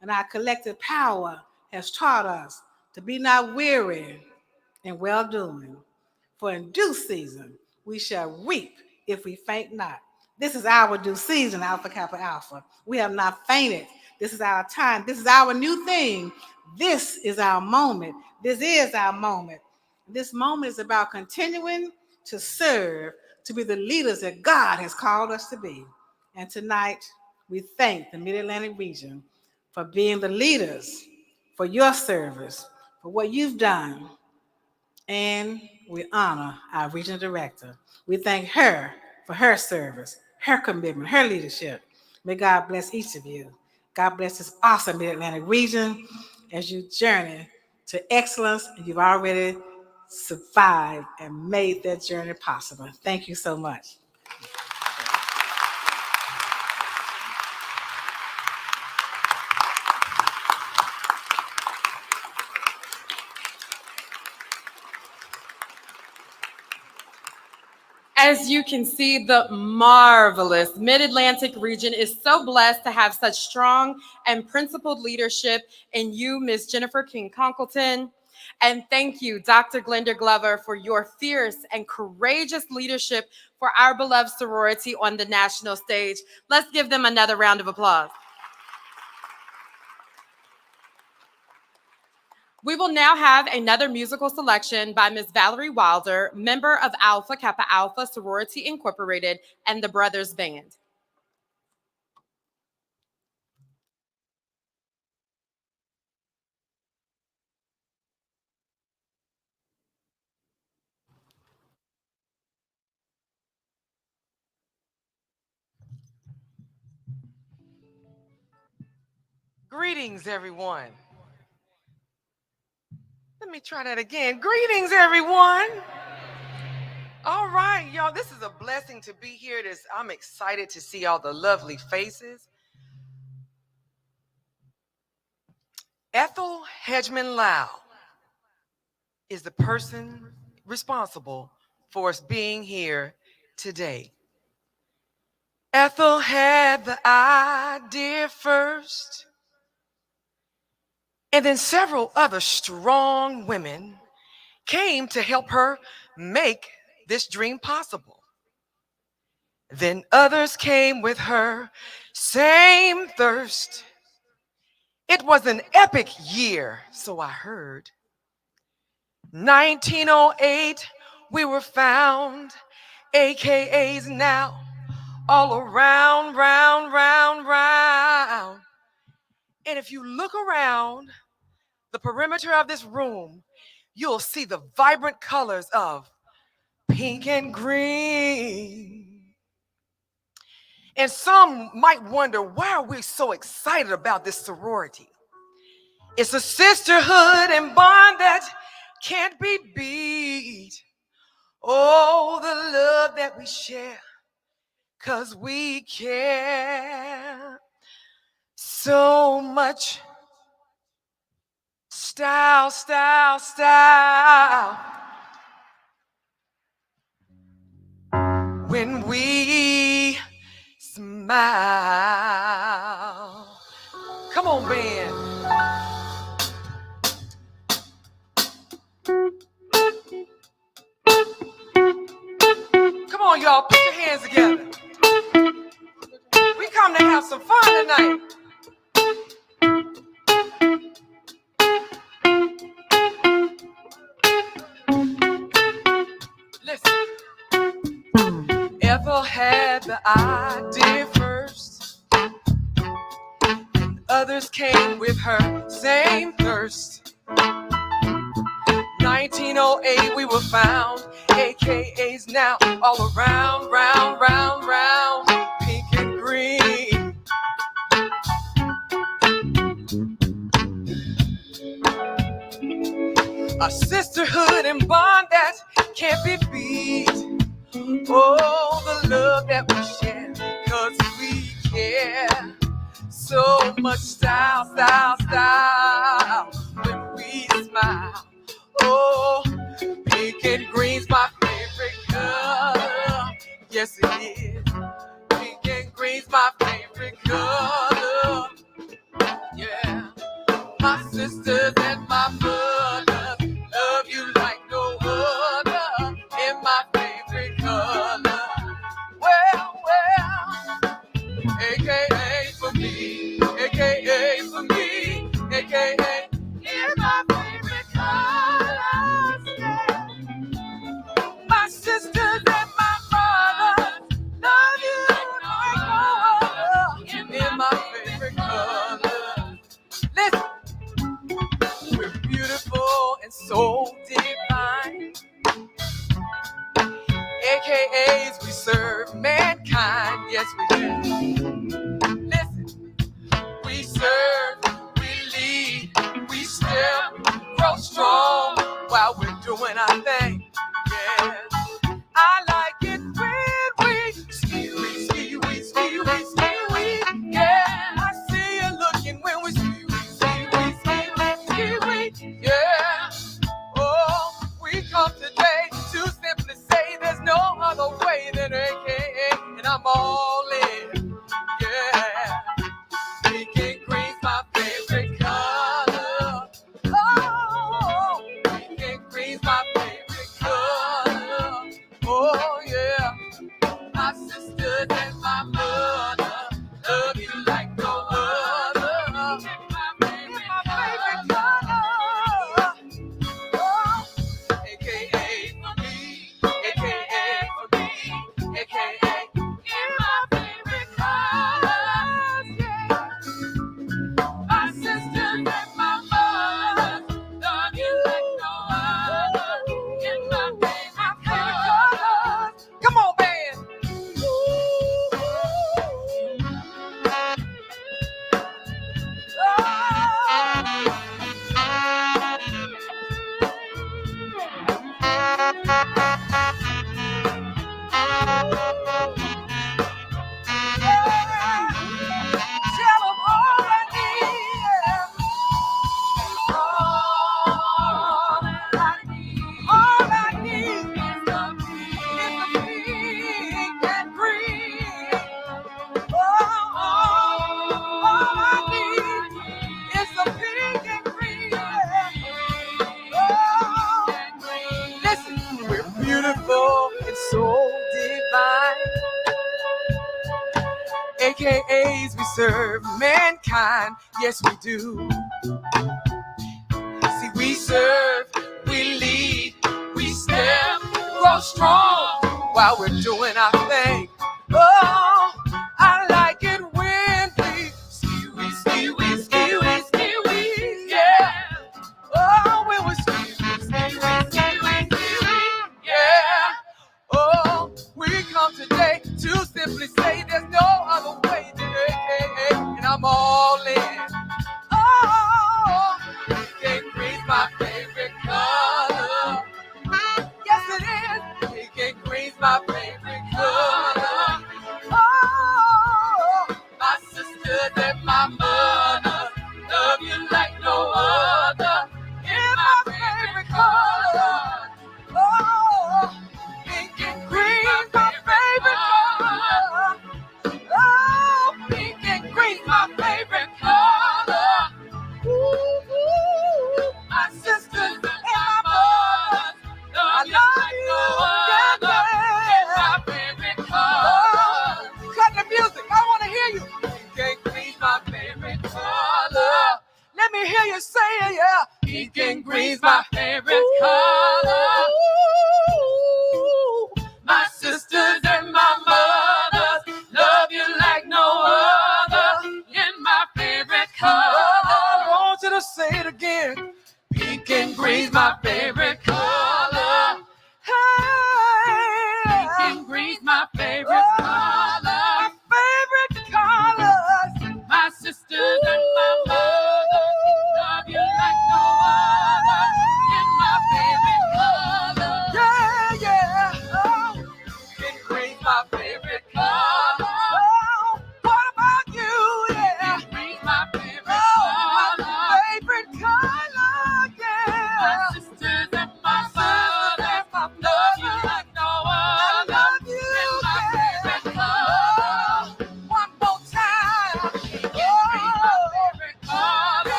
And our collective power has taught us to be not weary in well-doing. For in due season we shall reap if we faint not. This is our due season, Alpha Kappa Alpha. We have not fainted. This is our time. This is our new thing. This is our moment. This is our moment. This moment is about continuing to serve, to be the leaders that God has called us to be. And tonight, we thank the Mid-Atlantic region for being the leaders, for your service, for what you've done. And we honor our regional director. We thank her for her service, her commitment, her leadership. May God bless each of you. God bless this awesome Mid-Atlantic region as you journey to excellence. And you've already survived and made that journey possible. Thank you so much. As you can see, the marvelous Mid-Atlantic region is so blessed to have such strong and principled leadership in you, Ms. Jennifer King Conkleton, And thank you, Dr. Glenda Glover, for your fierce and courageous leadership for our beloved sorority on the national stage. Let's give them another round of applause. We will now have another musical selection by Ms. Valerie Wilder, member of Alpha Kappa Alpha Sorority Incorporated and the Brothers Band. Greetings, everyone. Let me try that again. Greetings, everyone. All right, y'all, this is a blessing to be here. I'm excited to see all the lovely faces. Ethel Hedgeman Lau is the person responsible for us being here today. Ethel had the idea first, and then several other strong women came to help her make this dream possible. Then others came with her same thirst. It was an epic year, so I heard. 1908, we were found, AKAs now, all around, round. And if you look around the perimeter of this room, you'll see the vibrant colors of pink and green. And some might wonder, why are we so excited about this sorority? It's a sisterhood and bond that can't be beat. Oh, the love that we share, 'cause we care so much. Style. When we smile. Come on, band. Come on, y'all, put your hands together. We come to have some fun tonight. Listen. Ethel had the idea first, and others came with her same thirst. 1908 we were found, AKAs now, all around, round, pink and green. A sisterhood and bond that can't be beat. Oh, the love that we share, 'cause we care so much. Style. When we smile. Oh, pink and green's my favorite color. Yes, it is. Pink and green's my favorite color. Yeah. My sisters and my brothers love you like no other in my favorite color. Well, AKA for me, AKA for me, AKA in my favorite colors. Yeah. My sisters and my brothers love you like no other in my favorite color. Listen, we're beautiful and so divine. AKAs, we serve mankind. Yes, we do. Listen, we serve, we lead, we step, grow strong while we're doing our thing. Yeah, I like it when we ski. Yeah, I see you looking when we ski. Yeah, oh, we come today to simply say there's no other way than AKA, and I'm all in. Yeah, pink and green's my favorite color. Oh, green's my favorite color. Oh yeah, my sisters and my mother love you like no other. My favorite color. Oh, AKA for me, AKA for me, AKA in my favorite colors. Yeah. My sisters and my mother love you like no other. In my favorite colors. Come on, band. Tell 'em all I need. All I need is the pink and green. Oh, all I need is the pink and green. Oh, listen, we're beautiful and so divine. AKAs, we serve mankind. Yes, we do. See, we serve, we lead, we step, grow strong while we're doing our thing. Oh, I like it when we ski-wee, yeah. Oh, when we ski-wee, yeah. Oh, we come today to simply say there's no other way than AKA, and I'm all in. Oh, pink and green's my favorite color. Yes, it is. Pink and green's my favorite color.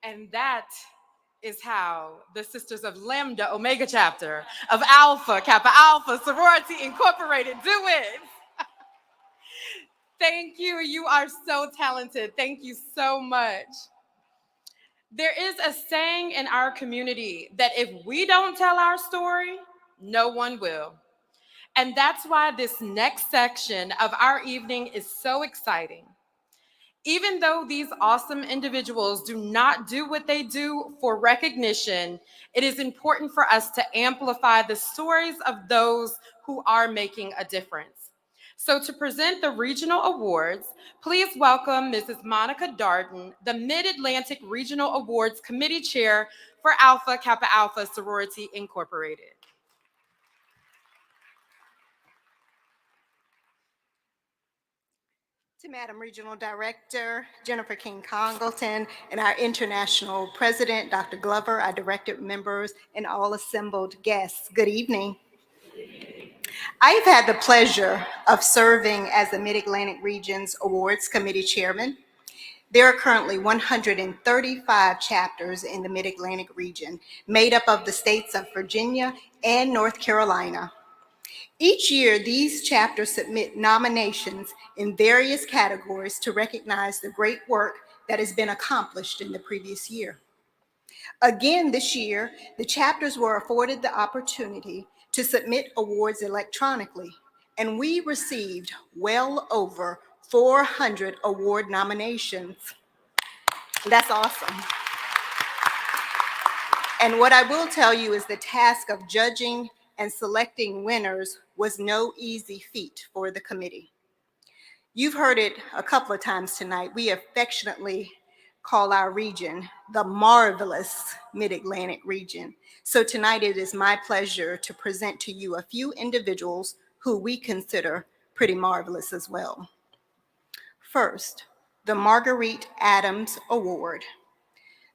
And that is how the Sisters of Lambda Omega Chapter of Alpha Kappa Alpha Sorority Incorporated do it. Thank you. You are so talented. Thank you so much. There is a saying in our community that if we don't tell our story, no one will. And that's why this next section of our evening is so exciting. Even though these awesome individuals do not do what they do for recognition, it is important for us to amplify the stories of those who are making a difference. So to present the regional awards, please welcome Mrs. Monica Darden, the Mid-Atlantic Regional Awards Committee Chair for Alpha Kappa Alpha Sorority Incorporated. To Madam Regional Director Jennifer King Congleton and our International President, Dr. Glover, our directed members, and all assembled guests, good evening. I've had the pleasure of serving as the Mid-Atlantic Region's Awards Committee Chairman. There are currently 135 chapters in the Mid-Atlantic region, made up of the states of Virginia and North Carolina. Each year, these chapters submit nominations in various categories to recognize the great work that has been accomplished in the previous year. Again, this year, the chapters were afforded the opportunity to submit awards electronically, and we received well over 400 award nominations. That's awesome. And what I will tell you is the task of judging and selecting winners was no easy feat for the committee. You've heard it a couple of times tonight. We affectionately call our region the marvelous Mid-Atlantic region. So tonight it is my pleasure to present to you a few individuals who we consider pretty marvelous as well. First, the Marguerite Adams Award.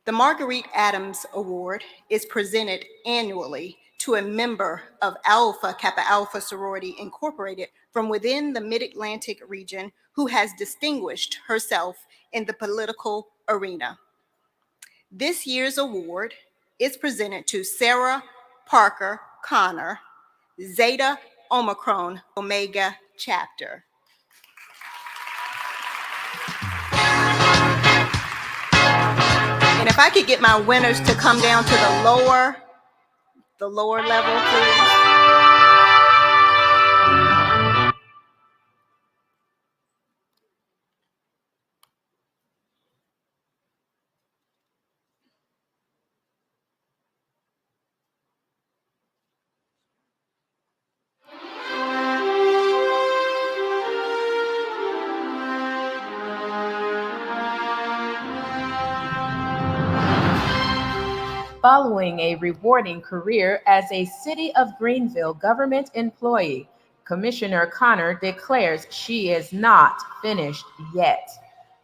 The Marguerite Adams Award is presented annually to a member of Alpha Kappa Alpha Sorority Incorporated from within the Mid-Atlantic region who has distinguished herself in the political arena. This year's award is presented to Sarah Parker Connor, Zeta Omicron Omega Chapter. And if I could get my winners to come down to the lower level, please. Following a rewarding career as a City of Greenville government employee, Commissioner Connor declares she is not finished yet.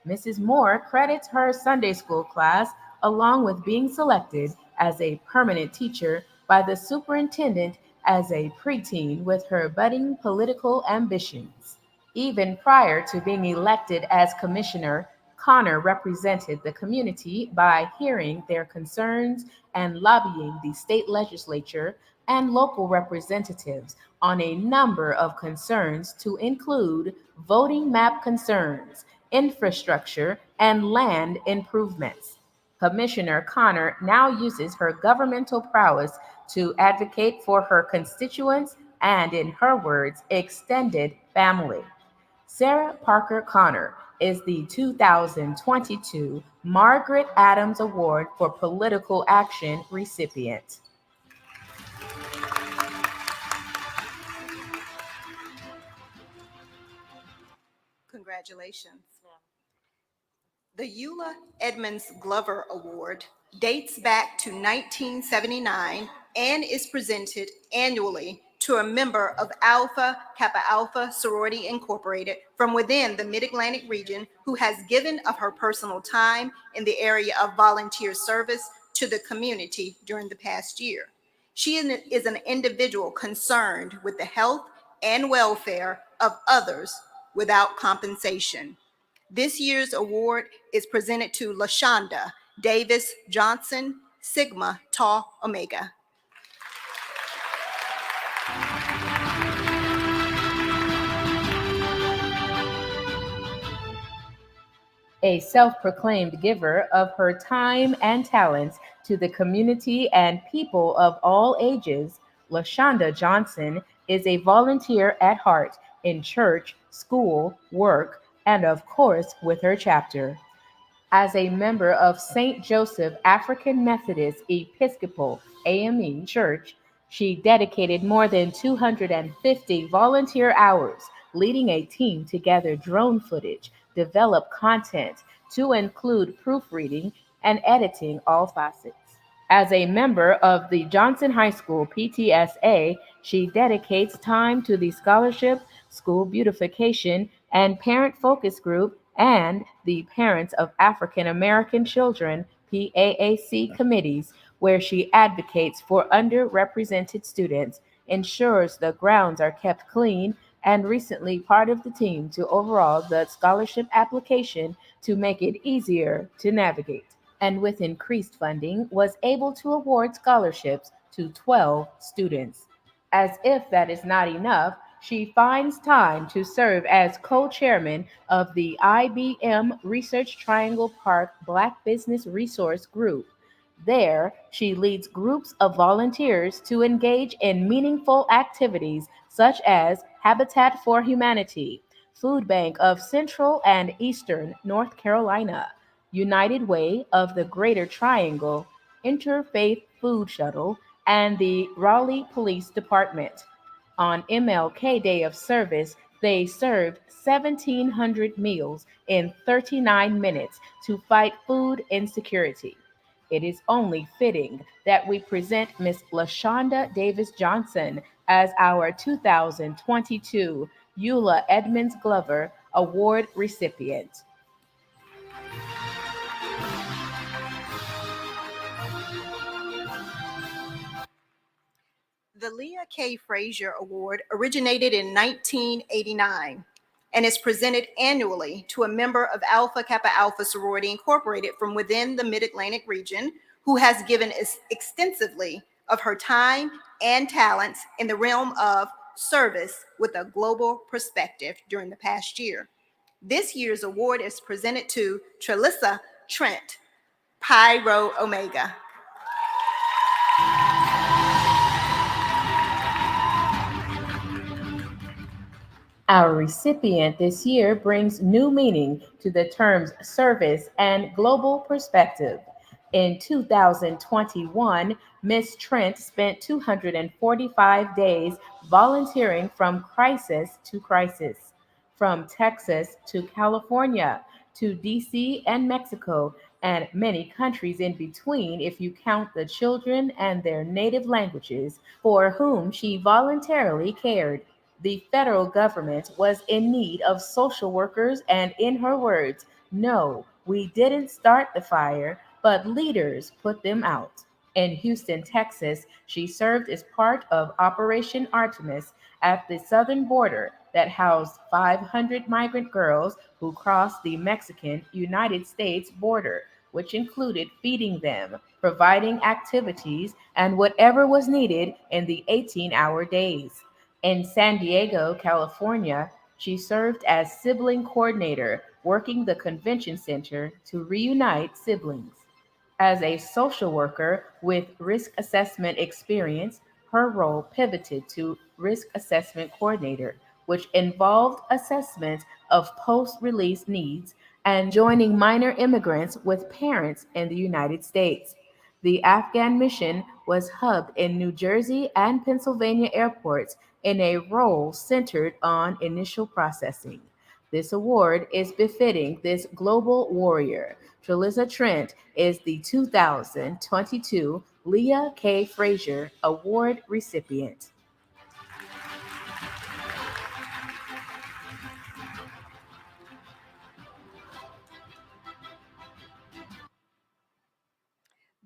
Mrs. Moore credits her Sunday school class along with being selected as a permanent teacher by the superintendent as a preteen with her budding political ambitions. Even prior to being elected as commissioner, Connor represented the community by hearing their concerns and lobbying the state legislature and local representatives on a number of concerns to include voting map concerns, infrastructure, and land improvements. Commissioner Connor now uses her governmental prowess to advocate for her constituents and, in her words, extended family. Sarah Parker Connor is the 2022 Margaret Adams Award for Political Action recipient. Congratulations. The Eula Edmonds Glover Award dates back to 1979 and is presented annually to a member of Alpha Kappa Alpha Sorority Incorporated from within the Mid-Atlantic region who has given of her personal time in the area of volunteer service to the community during the past year. She is an individual concerned with the health and welfare of others without compensation. This year's award is presented to LaShonda Davis Johnson, Sigma Tau Omega. A self-proclaimed giver of her time and talents to the community and people of all ages, LaShonda Johnson is a volunteer at heart in church, school, work, and of course with her chapter. As a member of St. Joseph African Methodist Episcopal AME Church, she dedicated more than 250 volunteer hours leading a team to gather drone footage, develop content to include proofreading and editing all facets. As a member of the Johnson High School PTSA, she dedicates time to the scholarship, school beautification, and parent focus group and the Parents of African American Children PAAC committees, where she advocates for underrepresented students, ensures the grounds are kept clean, and recently part of the team to overhaul the scholarship application to make it easier to navigate. And with increased funding, was able to award scholarships to 12 students. As if that is not enough, she finds time to serve as co-chairman of the IBM Research Triangle Park Black Business Resource Group. There, she leads groups of volunteers to engage in meaningful activities such as Habitat for Humanity, Food Bank of Central and Eastern North Carolina, United Way of the Greater Triangle, Interfaith Food Shuttle, and the Raleigh Police Department. On MLK Day of Service, they served 1,700 meals in 39 minutes to fight food insecurity. It is only fitting that we present Ms. LaShonda Davis Johnson as our 2022 Eula Edmonds Glover Award recipient. The Leah K. Frazier Award originated in 1989 and is presented annually to a member of Alpha Kappa Alpha Sorority Incorporated from within the Mid-Atlantic region who has given extensively of her time and talents in the realm of service with a global perspective during the past year. This year's award is presented to Trelissa Trent, Pi Rho Omega. Our recipient this year brings new meaning to the terms service and global perspective. In 2021, Ms. Trent spent 245 days volunteering from crisis to crisis, from Texas to California to DC and Mexico, and many countries in between if you count the children and their native languages for whom she voluntarily cared. The federal government was in need of social workers, and in her words, no, we didn't start the fire, but leaders put them out. In Houston, Texas, she served as part of Operation Artemis at the southern border that housed 500 migrant girls who crossed the Mexican-United States border, which included feeding them, providing activities, and whatever was needed in the 18-hour days. In San Diego, California, she served as sibling coordinator, working the convention center to reunite siblings. As a social worker with risk assessment experience, her role pivoted to risk assessment coordinator, which involved assessment of post-release needs and joining minor immigrants with parents in the United States. The Afghan mission was hubbed in New Jersey and Pennsylvania airports in a role centered on initial processing. This award is befitting this global warrior. Trelissa Trent is the 2022 Leah K. Frazier Award recipient.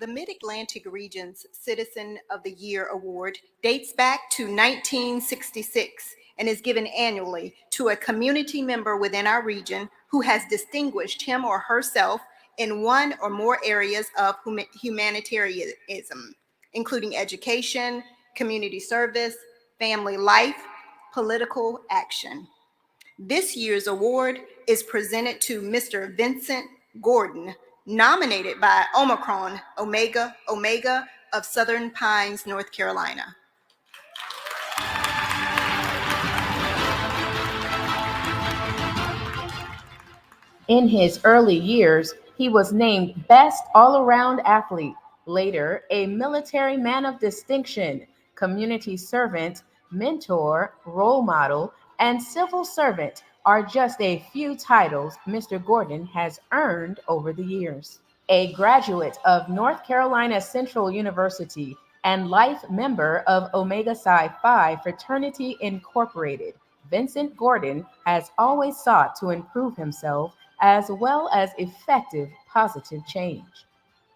The Mid-Atlantic Region's Citizen of the Year Award dates back to 1966 and is given annually to a community member within our region who has distinguished him or herself in one or more areas of humanitarianism, including education, community service, family life, political action. This year's award is presented to Mr. Vincent Gordon, nominated by Omicron Omega Omega of Southern Pines, North Carolina. In his early years, he was named Best All-Around Athlete, later a military man of distinction, community servant, mentor, role model, and civil servant are just a few titles Mr. Gordon has earned over the years. A graduate of North Carolina Central University and life member of Omega Psi Phi Fraternity Incorporated, Vincent Gordon has always sought to improve himself as well as effective positive change.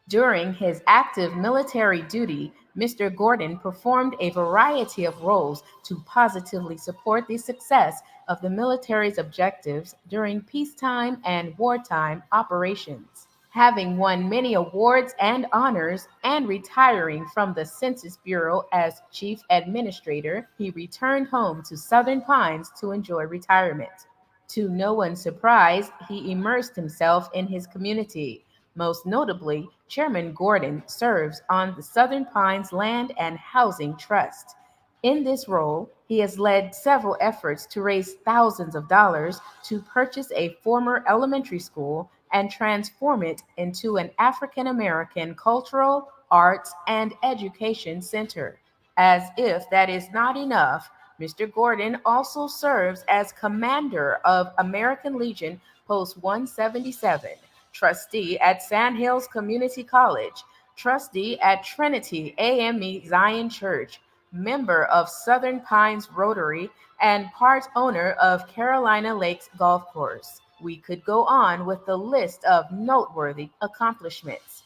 During his active military duty, Mr. Gordon performed a variety of roles to positively support the success of the military's objectives during peacetime and wartime operations. Having won many awards and honors and retiring from the Census Bureau as Chief Administrator, he returned home to Southern Pines to enjoy retirement. To no one's surprise, he immersed himself in his community. Most notably, Chairman Gordon serves on the Southern Pines Land and Housing Trust. In this role, he has led several efforts to raise thousands of dollars to purchase a former elementary school and transform it into an African American cultural, arts, and education center. As if that is not enough, Mr. Gordon also serves as commander of American Legion Post 177, trustee at Sand Hills Community College, trustee at Trinity AME Zion Church, member of Southern Pines Rotary, and part owner of Carolina Lakes Golf Course. We could go on with the list of noteworthy accomplishments.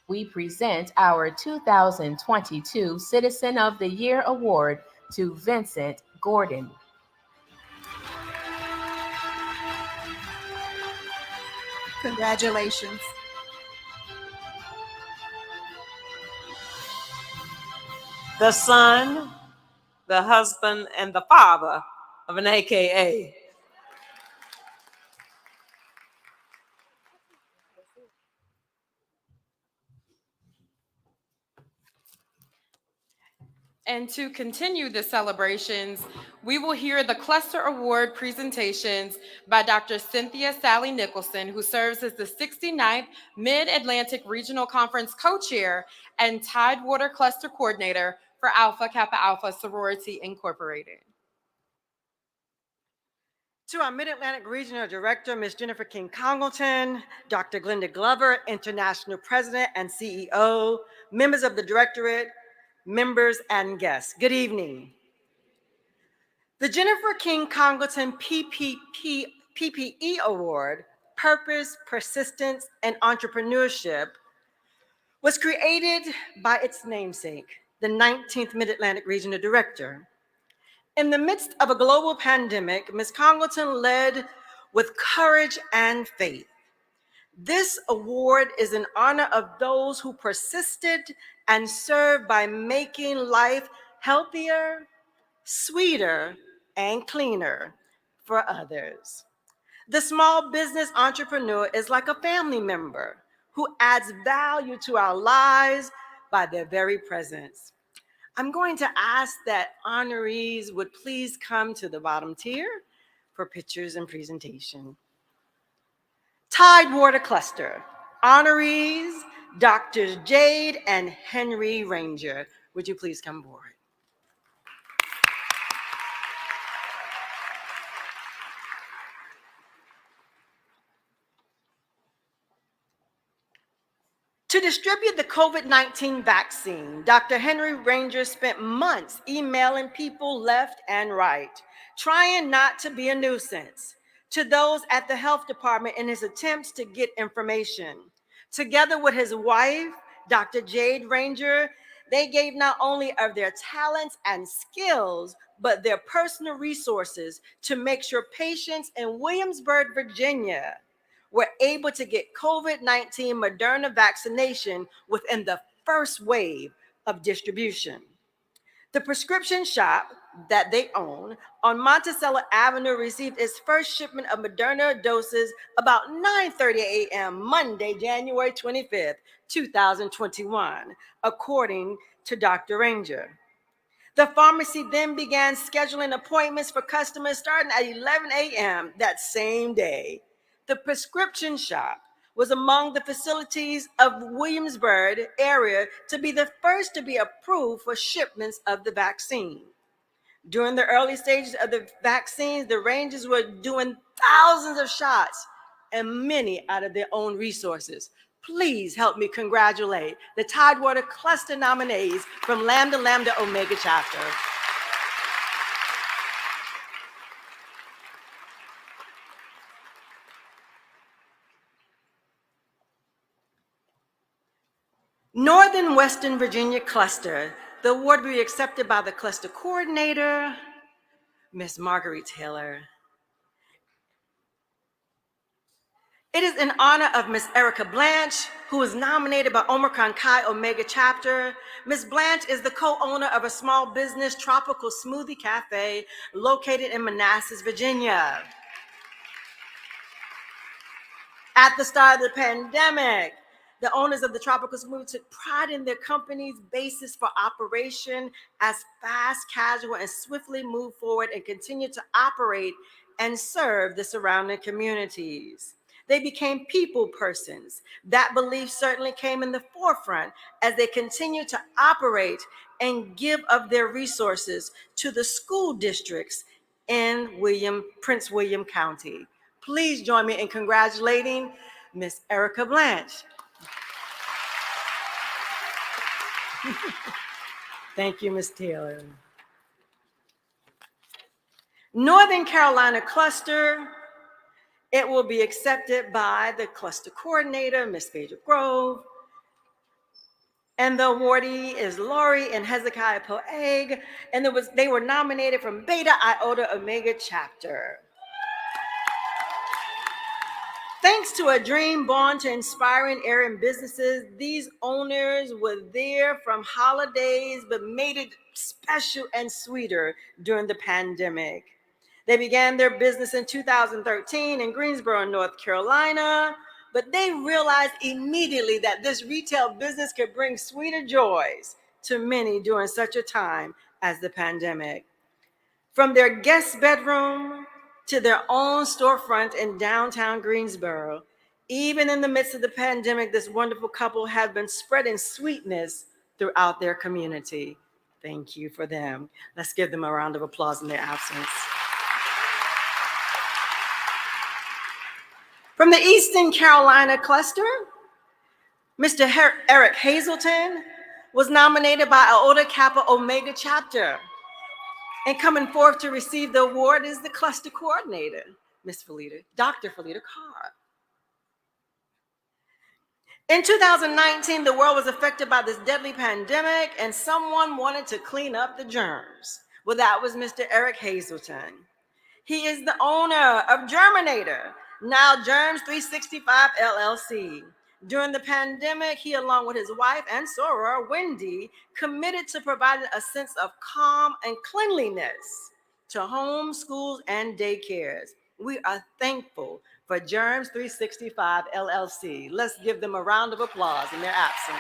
We present our 2022 Citizen of the Year Award to Vincent Gordon. Congratulations. The son, the husband, and the father of an AKA. And to continue the celebrations, we will hear the Cluster Award presentations by Dr. Cynthia Sally Nicholson, who serves as the 69th Mid-Atlantic Regional Conference Co-Chair and Tidewater Cluster Coordinator for Alpha Kappa Alpha Sorority Incorporated. To our Mid-Atlantic Regional Director, Ms. Jennifer King Congleton, Dr. Glenda Glover, International President and CEO, members of the Directorate, members and guests, good evening. The Jennifer King Congleton PPE Award, Purpose, Persistence, and Entrepreneurship, was created by its namesake, the 19th Mid-Atlantic Regional Director. In the midst of a global pandemic, Ms. Congleton led with courage and faith. This award is in honor of those who persisted and served by making life healthier, sweeter, and cleaner for others. The small business entrepreneur is like a family member who adds value to our lives by their very presence. I'm going to ask that honorees would please come to the bottom tier for pictures and presentation. Tidewater Cluster, honorees, Drs. Jade and Henry Ranger. Would you please come forward? To distribute the COVID-19 vaccine, Dr. Henry Ranger spent months emailing people left and right, trying not to be a nuisance to those at the health department in his attempts to get information. Together with his wife, Dr. Jade Ranger, they gave not only of their talents and skills, but their personal resources to make sure patients in Williamsburg, Virginia, were able to get COVID-19 Moderna vaccination within the first wave of distribution. The prescription shop that they own on Monticello Avenue received its first shipment of Moderna doses about 9:30 a.m. Monday, January 25th, 2021, according to Dr. Ranger. The pharmacy then began scheduling appointments for customers starting at 11 a.m. that same day. The prescription shop was among the facilities of Williamsburg area to be the first to be approved for shipments of the vaccine. During the early stages of the vaccines, the Rangers were doing thousands of shots and many out of their own resources. Please help me congratulate the Tidewater Cluster nominees from Lambda Lambda Omega Chapter. Northern Western Virginia Cluster. The award will be accepted by the cluster coordinator, Ms. Marguerite Taylor. It is in honor of Ms. Erica Blanche, who is nominated by Omicron Chi Omega Chapter. Ms. Blanche is the co-owner of a small business, Tropical Smoothie Cafe, located in Manassas, Virginia. At the start of the pandemic, the owners of the Tropical Smoothie took pride in their company's basis for operation as fast, casual, and swiftly moved forward and continued to operate and serve the surrounding communities. They became people persons. That belief certainly came in the forefront as they continued to operate and give of their resources to the school districts in Prince William County. Please join me in congratulating Ms. Erica Blanche. Thank you, Ms. Taylor. Northern Carolina Cluster, it will be accepted by the cluster coordinator, Ms. Phaedra Grove. And the awardee is Laurie and Hezekiah Poeg, and they were nominated from Beta Iota Omega Chapter. Thanks to a dream born to inspiring area businesses, these owners were there from holidays, but made it special and sweeter during the pandemic. They began their business in 2013 in Greensboro, North Carolina, but they realized immediately that this retail business could bring sweeter joys to many during such a time as the pandemic. From their guest bedroom to their own storefront in downtown Greensboro, even in the midst of the pandemic, this wonderful couple have been spreading sweetness throughout their community. Thank you for them. Let's give them a round of applause in their absence. From the Eastern Carolina Cluster, Mr. Eric Hazelton was nominated by Iota Kappa Omega Chapter. And coming forth to receive the award is the cluster coordinator, Dr. Felita Carr. In 2019, the world was affected by this deadly pandemic, and someone wanted to clean up the germs. Well, that was Mr. Eric Hazelton. He is the owner of Germinator, now Germs 365 LLC. During the pandemic, he, along with his wife and soror, Wendy, committed to providing a sense of calm and cleanliness to homes, schools, and daycares. We are thankful for Germs 365 LLC. Let's give them a round of applause in their absence.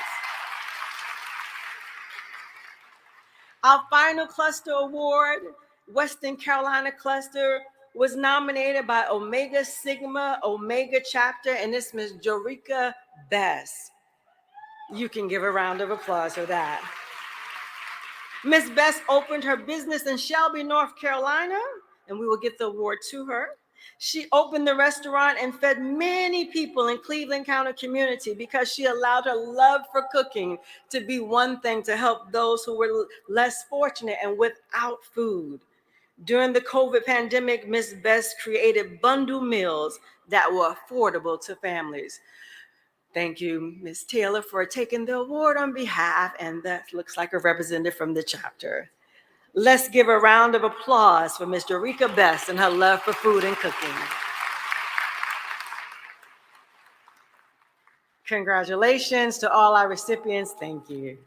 Our final cluster award, Western Carolina Cluster, was nominated by Omega Sigma Omega Chapter, and it's Ms. Jorika Bess. You can give a round of applause for that. Ms. Bess opened her business in Shelby, North Carolina, and we will get the award to her. She opened the restaurant and fed many people in Cleveland County community because she allowed her love for cooking to be one thing to help those who were less fortunate and without food. During the COVID pandemic, Ms. Bess created bundle meals that were affordable to families. Thank you, Ms. Taylor, for taking the award on behalf, and that looks like a representative from the chapter. Let's give a round of applause for Ms. Jorika Bess and her love for food and cooking. Congratulations to all our recipients. Thank you.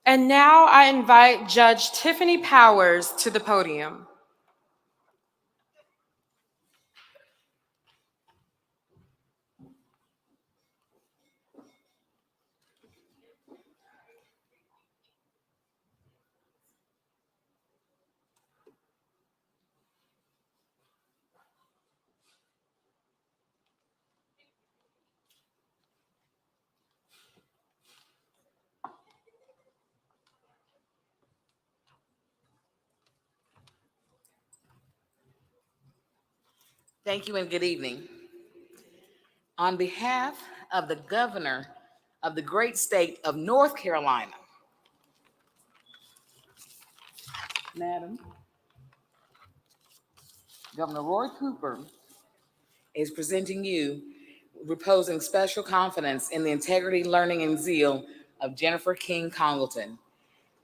And now I invite Judge Tiffany Powers to the podium. Thank you and good evening. On behalf of the governor of the great state of North Carolina, Madam, Governor Roy Cooper is presenting you, reposing special confidence in the integrity, learning, and zeal of Jennifer King Congleton.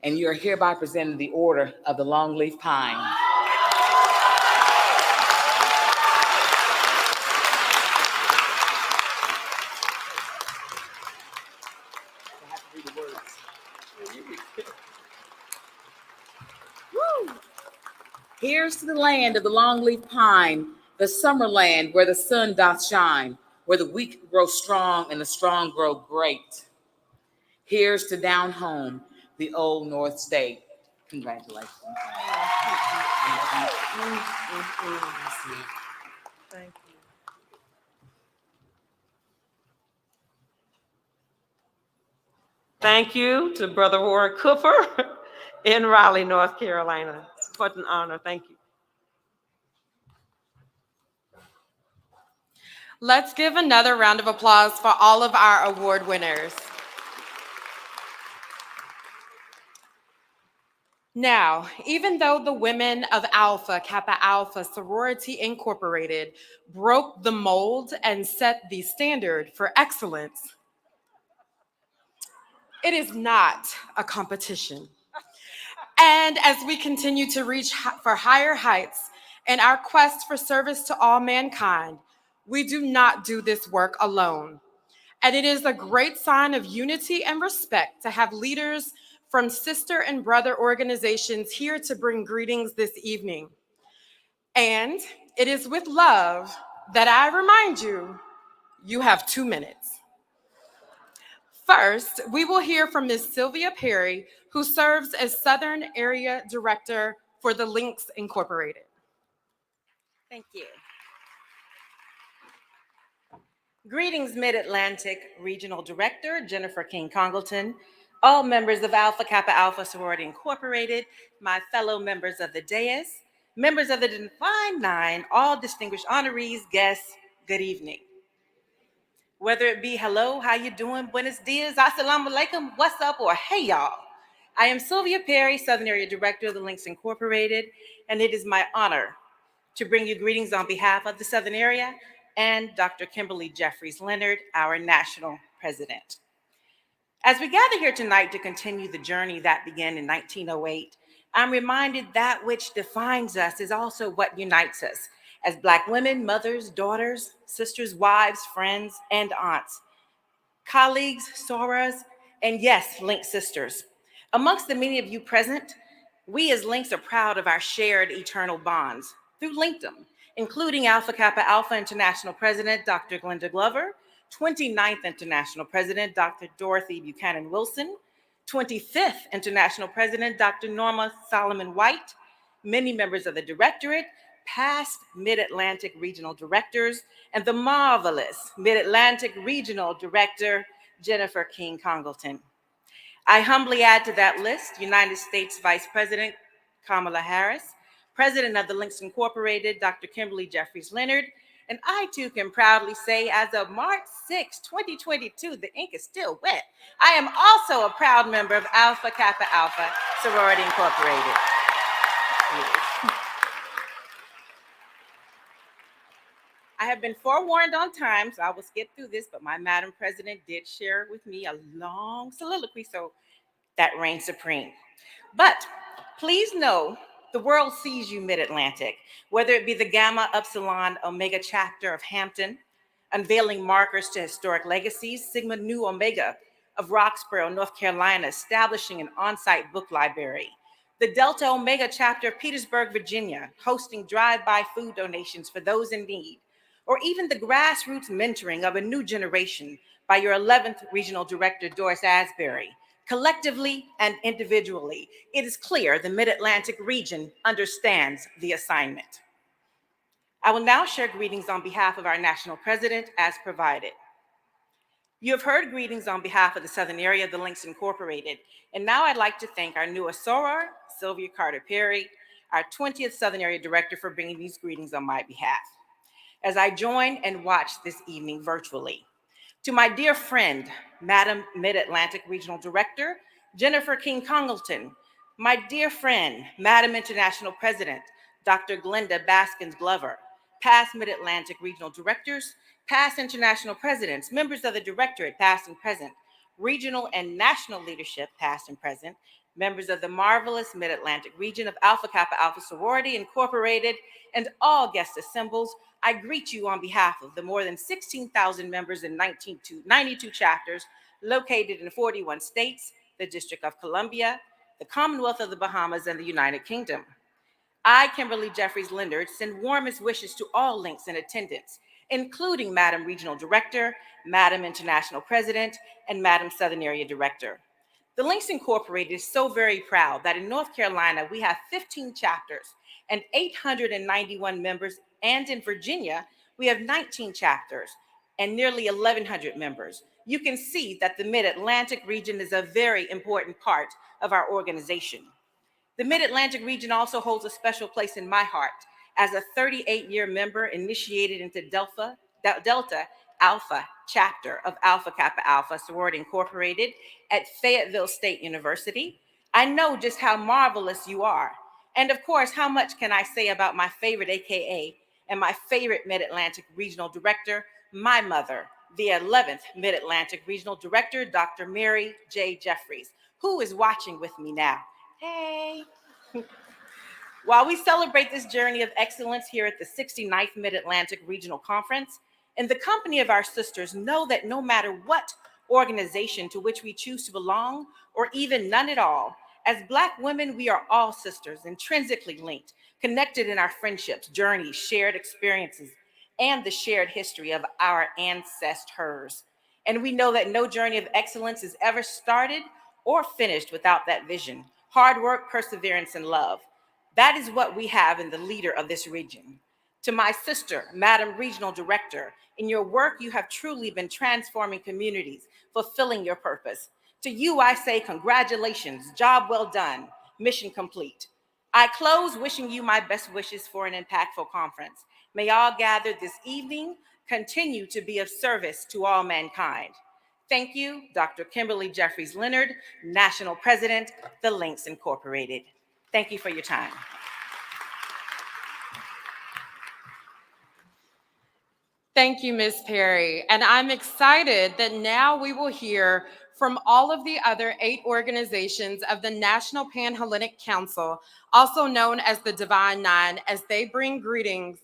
And you are hereby presented the Order of the Longleaf Pine. Here's to the land of the longleaf pine, the summer land where the sun doth shine, where the weak grow strong and the strong grow great. Here's to down home, the old North State. Congratulations. Thank you. Thank you to Brother Roy Cooper in Raleigh, North Carolina. What an honor. Thank you. Let's give another round of applause for all of our award winners. Now, even though the women of Alpha Kappa Alpha Sorority Incorporated broke the mold and set the standard for excellence, it is not a competition. And as we continue to reach for higher heights in our quest for service to all mankind, we do not do this work alone. And it is a great sign of unity and respect to have leaders from sister and brother organizations here to bring greetings this evening. And it is with love that I remind you, you have 2 minutes. First, we will hear from Ms. Sylvia Perry, who serves as Southern Area Director for the Links Incorporated. Thank you. Greetings, Mid-Atlantic Regional Director Jennifer King Congleton, all members of Alpha Kappa Alpha Sorority Incorporated, my fellow members of the dais, members of the Divine Nine, all distinguished honorees, guests, good evening. Whether it be hello, how you doing, buenos dias, assalamu alaikum, what's up, or hey y'all. I am Sylvia Perry, Southern Area Director of the Links Incorporated, and it is my honor to bring you greetings on behalf of the Southern Area and Dr. Kimberly Jeffries Leonard, our National President. As we gather here tonight to continue the journey that began in 1908, I'm reminded that which defines us is also what unites us as Black women, mothers, daughters, sisters, wives, friends, and aunts, colleagues, sorors, and yes, Link sisters. Amongst the many of you present, we as Links are proud of our shared eternal bonds through Linkdom, including Alpha Kappa Alpha International President, Dr. Glenda Glover, 29th International President, Dr. Dorothy Buchanan Wilson, 25th International President, Dr. Norma Solomon White, many members of the Directorate, past Mid-Atlantic Regional Directors, and the marvelous Mid-Atlantic Regional Director, Jennifer King Congleton. I humbly add to that list United States Vice President Kamala Harris, President of the Links Incorporated, Dr. Kimberly Jeffries Leonard, and I too can proudly say as of March 6, 2022, the ink is still wet. I am also a proud member of Alpha Kappa Alpha Sorority Incorporated. I have been forewarned on time, so I will skip through this, but my Madam President did share with me a long soliloquy, so that reigns supreme. But please know The world sees you, Mid-Atlantic, whether it be the Gamma Upsilon Omega chapter of Hampton, unveiling markers to historic legacies, Sigma Nu Omega of Roxborough, North Carolina, establishing an on-site book library, the Delta Omega chapter of Petersburg, Virginia, hosting drive-by food donations for those in need, or even the grassroots mentoring of a new generation by your 11th Regional Director, Doris Asbury. Collectively and individually, it is clear the Mid-Atlantic region understands the assignment. I will now share greetings on behalf of our National President as provided. You have heard greetings on behalf of the Southern area of the Links Incorporated, and now I'd like to thank our newest soror, Sylvia Carter-Perry, our 20th Southern Area Director, for bringing these greetings on my behalf, as I join and watch this evening virtually. To my dear friend, Madam Mid-Atlantic Regional Director, Jennifer King-Congleton, my dear friend, Madam International President, Dr. Glenda Baskins-Glover, past Mid-Atlantic Regional Directors, past International Presidents, members of the Directorate, past and present, regional and national leadership, past and present, members of the marvelous Mid-Atlantic region of Alpha Kappa Alpha Sorority Incorporated, and all guest assembles, I greet you on behalf of the more than 16,000 members in 92 chapters located in 41 states, the District of Columbia, the Commonwealth of the Bahamas, and the United Kingdom. I, Kimberly Jeffries Leonard, send warmest wishes to all links in attendance, including Madam Regional Director, Madam International President, and Madam Southern Area Director. The Links Incorporated is so very proud that in North Carolina, we have 15 chapters and 891 members, and in Virginia, we have 19 chapters and nearly 1,100 members. You can see that the Mid-Atlantic region is a very important part of our organization. The Mid-Atlantic region also holds a special place in my heart as a 38-year member initiated into Delta Alpha chapter of Alpha Kappa Alpha Sorority Incorporated at Fayetteville State University. I know just how marvelous you are. And of course, how much can I say about my favorite AKA and my favorite Mid-Atlantic Regional Director, my mother, the 11th Mid-Atlantic Regional Director, Dr. Mary J. Jeffries, who is watching with me now. Hey. While we celebrate this journey of excellence here at the 69th Mid-Atlantic Regional Conference, in the company of our sisters, know that no matter what organization to which we choose to belong, or even none at all, as Black women, we are all sisters, intrinsically linked, connected in our friendships, journeys, shared experiences, and the shared history of our ancestors. And we know that no journey of excellence is ever started or finished without that vision, hard work, perseverance, and love. That is what we have in the leader of this region. To my sister, Madam Regional Director, in your work, you have truly been transforming communities, fulfilling your purpose. To you, I say congratulations, job well done, mission complete. I close wishing you my best wishes for an impactful conference. May all gathered this evening continue to be of service to all mankind. Thank you, Dr. Kimberly Jeffries Leonard, National President, the Links Incorporated. Thank you for your time. Thank you, Ms. Perry. And I'm excited that now we will hear from all of the other 8 organizations of the National Panhellenic Council, also known as the Divine Nine, as they bring greetings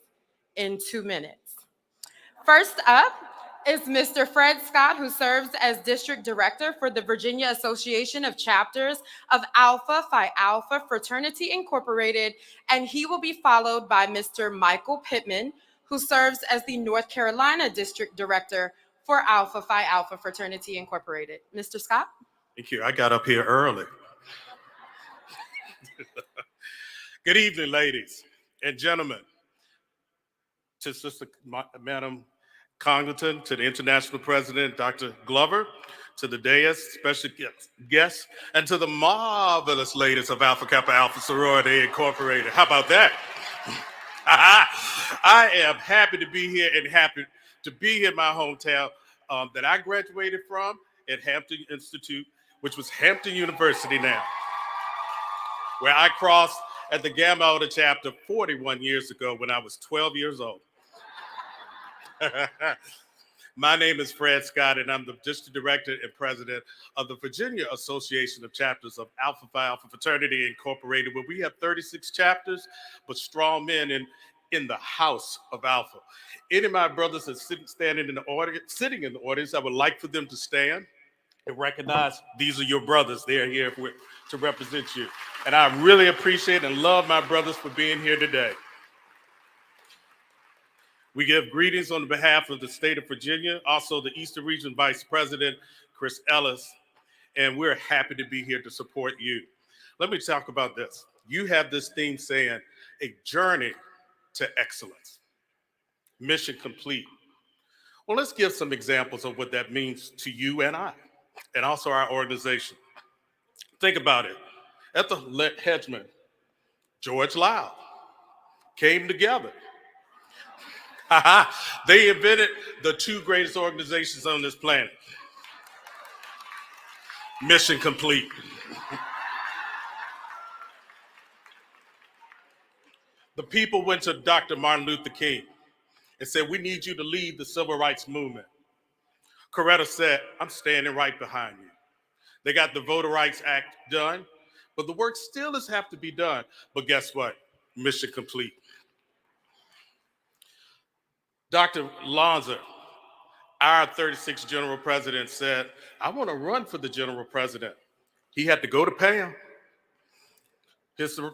in 2 minutes. First up is Mr. Fred Scott, who serves as District Director for the Virginia Association of Chapters of Alpha Phi Alpha Fraternity Incorporated, and he will be followed by Mr. Michael Pittman, who serves as the North Carolina District Director for Alpha Phi Alpha Fraternity Incorporated. Mr. Scott? Thank you. I got up here early. Good evening, ladies and gentlemen. To Sister Madam Congleton, to the International President, Dr. Glover, to the dais, special guests, and to the marvelous ladies of Alpha Kappa Alpha Sorority Incorporated. How about that? I am happy to be here and happy to be here in my hometown that I graduated from at Hampton Institute, which was Hampton University now, where I crossed at the Gamma Alpha chapter 41 years ago when I was 12 years old. My name is Fred Scott, and I'm the District Director and President of the Virginia Association of Chapters of Alpha Phi Alpha Fraternity Incorporated, where we have 36 chapters, but strong men in the house of Alpha. Any of my brothers that sitting in the audience, I would like for them to stand and recognize these are your brothers. They are here to represent you. And I really appreciate and love my brothers for being here today. We give greetings on behalf of the state of Virginia, also the Eastern Region Vice President, Chris Ellis, and we're happy to be here to support you. Let me talk about this. You have this theme saying, a journey to excellence, mission complete. Well, let's give some examples of what that means to you and I, and also our organization. Think about it. Ethel Hedgeman, George Lau came together. They invented the two greatest organizations on this planet. Mission complete. The people went to Dr. Martin Luther King and said, we need you to lead the civil rights movement. Coretta said, I'm standing right behind you. They got the Voter Rights Act done, but the work still has to be done. But guess what? Mission complete. Dr. Lonzer, our 36th general president, said, I want to run for the general president. He had to go to Pam.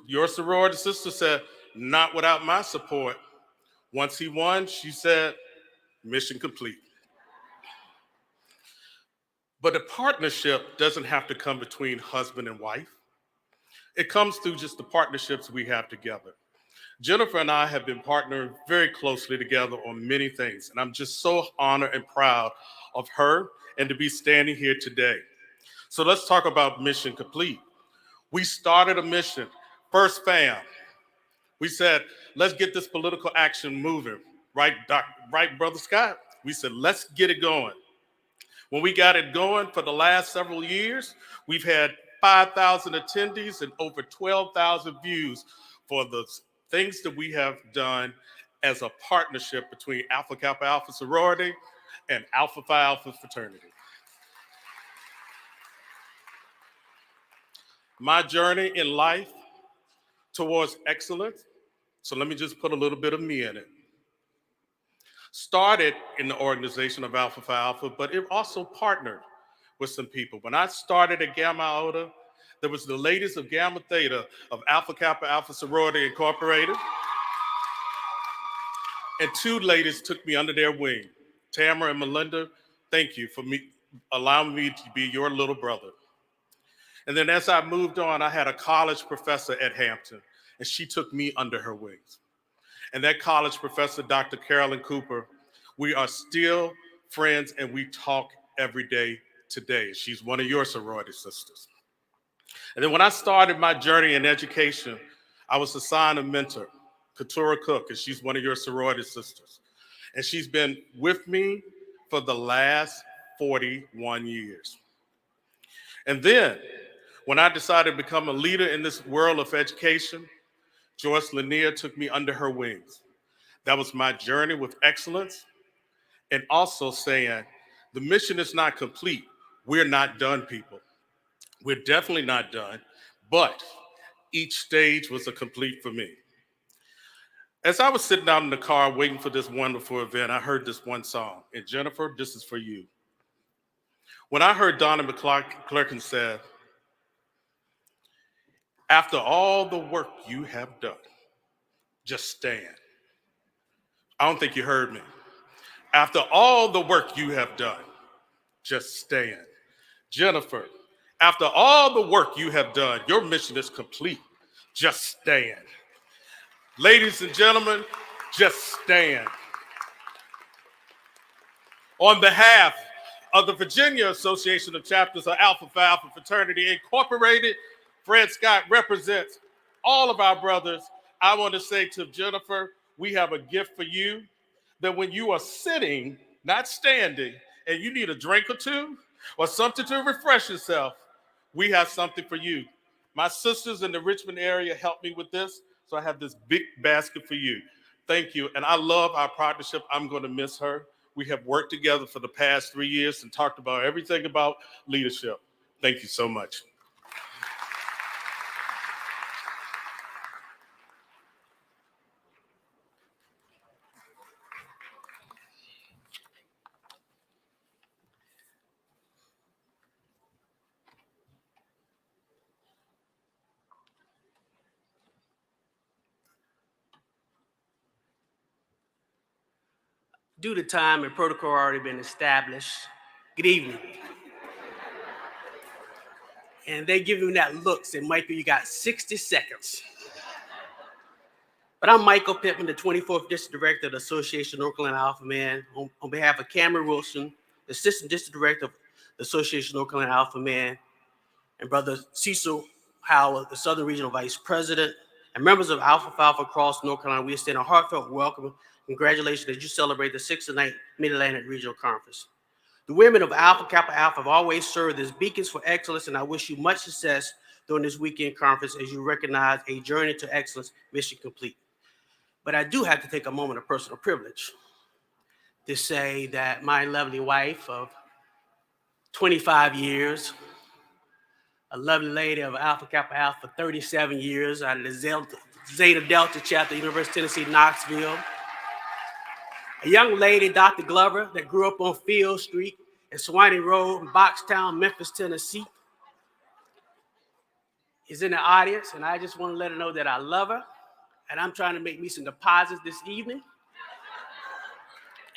Your sorority sister said, not without my support. Once he won, she said, mission complete. But a partnership doesn't have to come between husband and wife. It comes through just the partnerships we have together. Jennifer and I have been partnering very closely together on many things, and I'm just so honored and proud of her and to be standing here today. So let's talk about mission complete. We started a mission, First Fam. We said, let's get this political action moving. Right, Brother Scott? We said, let's get it going. When we got it going for the last several years, we've had 5,000 attendees and over 12,000 views for the things that we have done as a partnership between Alpha Kappa Alpha Sorority and Alpha Phi Alpha Fraternity. My journey in life towards excellence, so let me just put a little bit of me in it. Started in the organization of Alpha Phi Alpha, but it also partnered with some people. When I started at Gamma Iota, there was the ladies of Gamma Theta of Alpha Kappa Alpha Sorority Incorporated. And two ladies took me under their wing. Tamara and Melinda, thank you for allowing me to be your little brother. And then as I moved on, I had a college professor at Hampton, and she took me under her wings. And that college professor, Dr. Carolyn Cooper, we are still friends and we talk every day today. She's one of your sorority sisters. And then when I started my journey in education, I was assigned a mentor, Katura Cook, and she's one of your sorority sisters. And she's been with me for the last 41 years. And then when I decided to become a leader in this world of education, Joyce Lanier took me under her wings. That was my journey with excellence, and also saying, the mission is not complete. We're not done, people. We're definitely not done, but each stage was a complete for me. As I was sitting out in the car waiting for this wonderful event, I heard this one song, and Jennifer, this is for you. When I heard Donna McClurkin said, after all the work you have done, just stand. I don't think you heard me. After all the work you have done, just stand. Jennifer, after all the work you have done, your mission is complete. Just stand. Ladies and gentlemen, just stand. On behalf of the Virginia Association of Chapters of Alpha Phi Alpha Fraternity Incorporated, Fred Scott represents all of our brothers. I want to say to Jennifer, we have a gift for you, that when you are sitting, not standing, and you need a drink or two or something to refresh yourself, we have something for you. My sisters in the Richmond area helped me with this, so I have this big basket for you. Thank you, and I love our partnership. I'm going to miss her, We have worked together for the past 3 years and talked about everything about leadership. Thank you so much. Due to time and protocol already been established, good evening. And they give me that look, say, Michael, you got 60 seconds. But I'm Michael Pittman, the 24th District Director of the Association of North Carolina Alpha Man. On behalf of Cameron Wilson, the Assistant District Director of the Association of North Carolina Alpha Man, and Brother Cecil Howard, the Southern Regional Vice President, and members of Alpha Phi Alpha across North Carolina, we extend a heartfelt welcome and congratulations as you celebrate the 6th and 9th Mid-Atlantic Regional Conference. The women of Alpha Kappa Alpha have always served as beacons for excellence, and I wish you much success during this weekend conference as you recognize a journey to excellence mission complete. But I do have to take a moment of personal privilege to say that my lovely wife of 25 years, a lovely lady of Alpha Kappa Alpha for 37 years out of the Zeta Delta chapter, University of Tennessee, Knoxville. A young lady, Dr. Glover, that grew up on Field Street and Swanee Road in Boxtown, Memphis, Tennessee, is in the audience, and I just want to let her know that I love her, and I'm trying to make me some deposits this evening.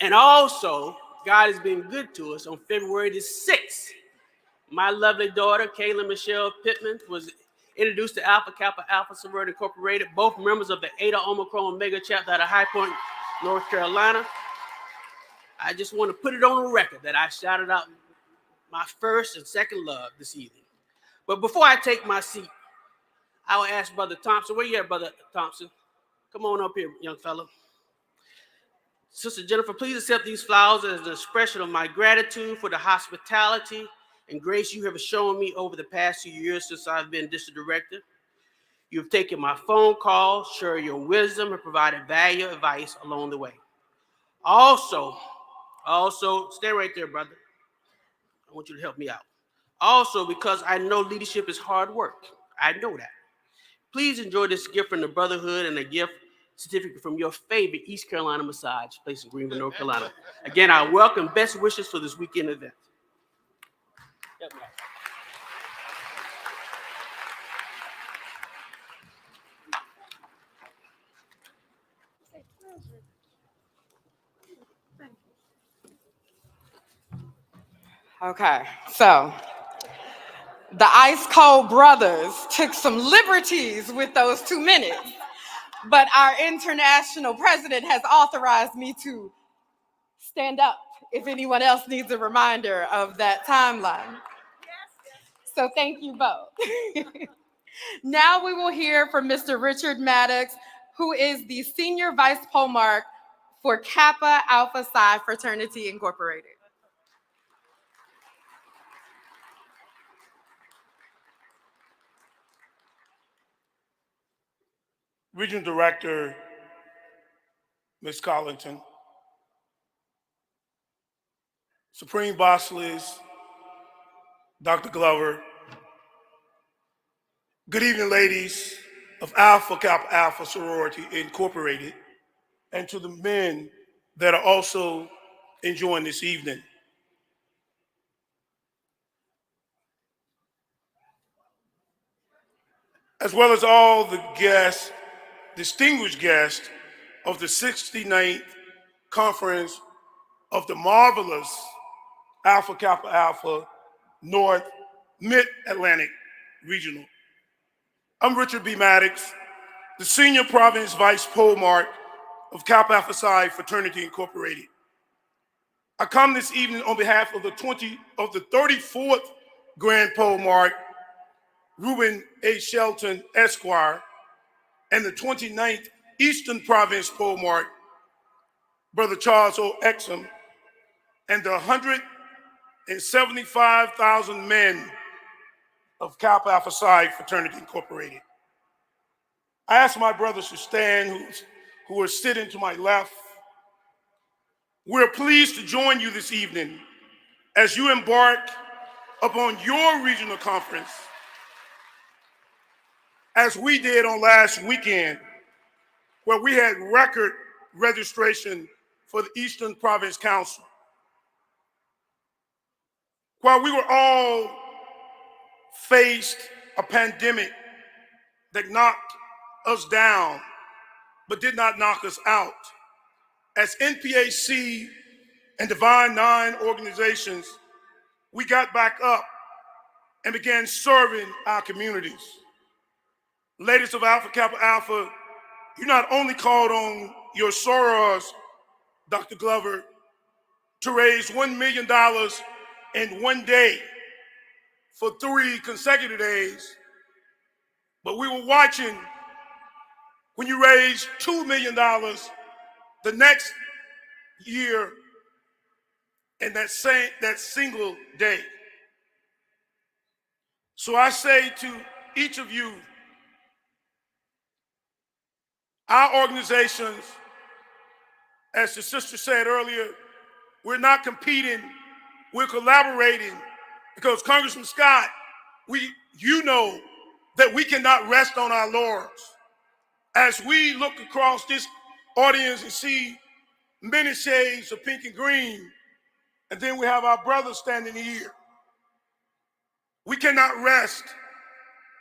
And also, God has been good to us. On February the 6th, my lovely daughter, Kayla Michelle Pittman, was introduced to Alpha Kappa Alpha Sorority Incorporated, both members of the Eta Omicron Omega chapter out of High Point, North Carolina. I just want to put it on the record that I shouted out my first and second love this evening. But before I take my seat, I will ask Brother Thompson. Where you at, Brother Thompson? Come on up here, young fellow. Sister Jennifer, please accept these flowers as an expression of my gratitude for the hospitality and grace you have shown me over the past 2 years since I've been district director. You have taken my phone calls, shared your wisdom, and provided valuable advice along the way. Also, stay right there, brother. I want you to help me out. Also, because I know leadership is hard work. I know that. Please enjoy this gift from the Brotherhood and a gift certificate from your favorite East Carolina massage place in Greenville, North Carolina. Again, I welcome best wishes for this weekend event. Okay, so the Ice Cold Brothers took some liberties with those 2 minutes, but our international president has authorized me to stand up if anyone else needs a reminder of that timeline. So thank you both. Now we will hear from Mr. Richard Maddox, who is the Senior Vice Polemarch for Kappa Alpha Psi Fraternity Incorporated. Regional Director, Ms. Collington, Supreme Boss Liz, Dr. Glover, good evening, ladies of Alpha Kappa Alpha Sorority Incorporated, and to the men that are also enjoying this evening. As well as all the guests, distinguished guests of the 69th Conference of the marvelous Alpha Kappa Alpha North Mid-Atlantic Regional. I'm Richard B. Maddox, the Senior Province Vice Polemarch of Kappa Alpha Psi Fraternity Incorporated. I come this evening on behalf of the 34th Grand Polemarch, Reuben A. Shelton, Esquire, and the 29th Eastern Province Polemarch, Brother Charles O. Exum, and the 175,000 men of Kappa Alpha Psi Fraternity Incorporated. I ask my brothers to stand who are sitting to my left, We're pleased to join you this evening as you embark upon your regional conference, as we did on last weekend, where we had record registration for the Eastern Province Council. While we were all faced a pandemic that knocked us down, but did not knock us out, as NPAC and Divine Nine organizations, we got back up and began serving our communities. Ladies of Alpha Kappa Alpha, you not only called on your sorors, Dr. Glover, to raise $1 million in one day for 3 consecutive days, but we were watching when you raised $2 million the next year in that single day. So I say to each of you, our organizations, as the sister said earlier, we're not competing, we're collaborating, because Congressman Scott, you know that we cannot rest on our laurels. As we look across this audience and see many shades of pink and green, and then we have our brothers standing here, we cannot rest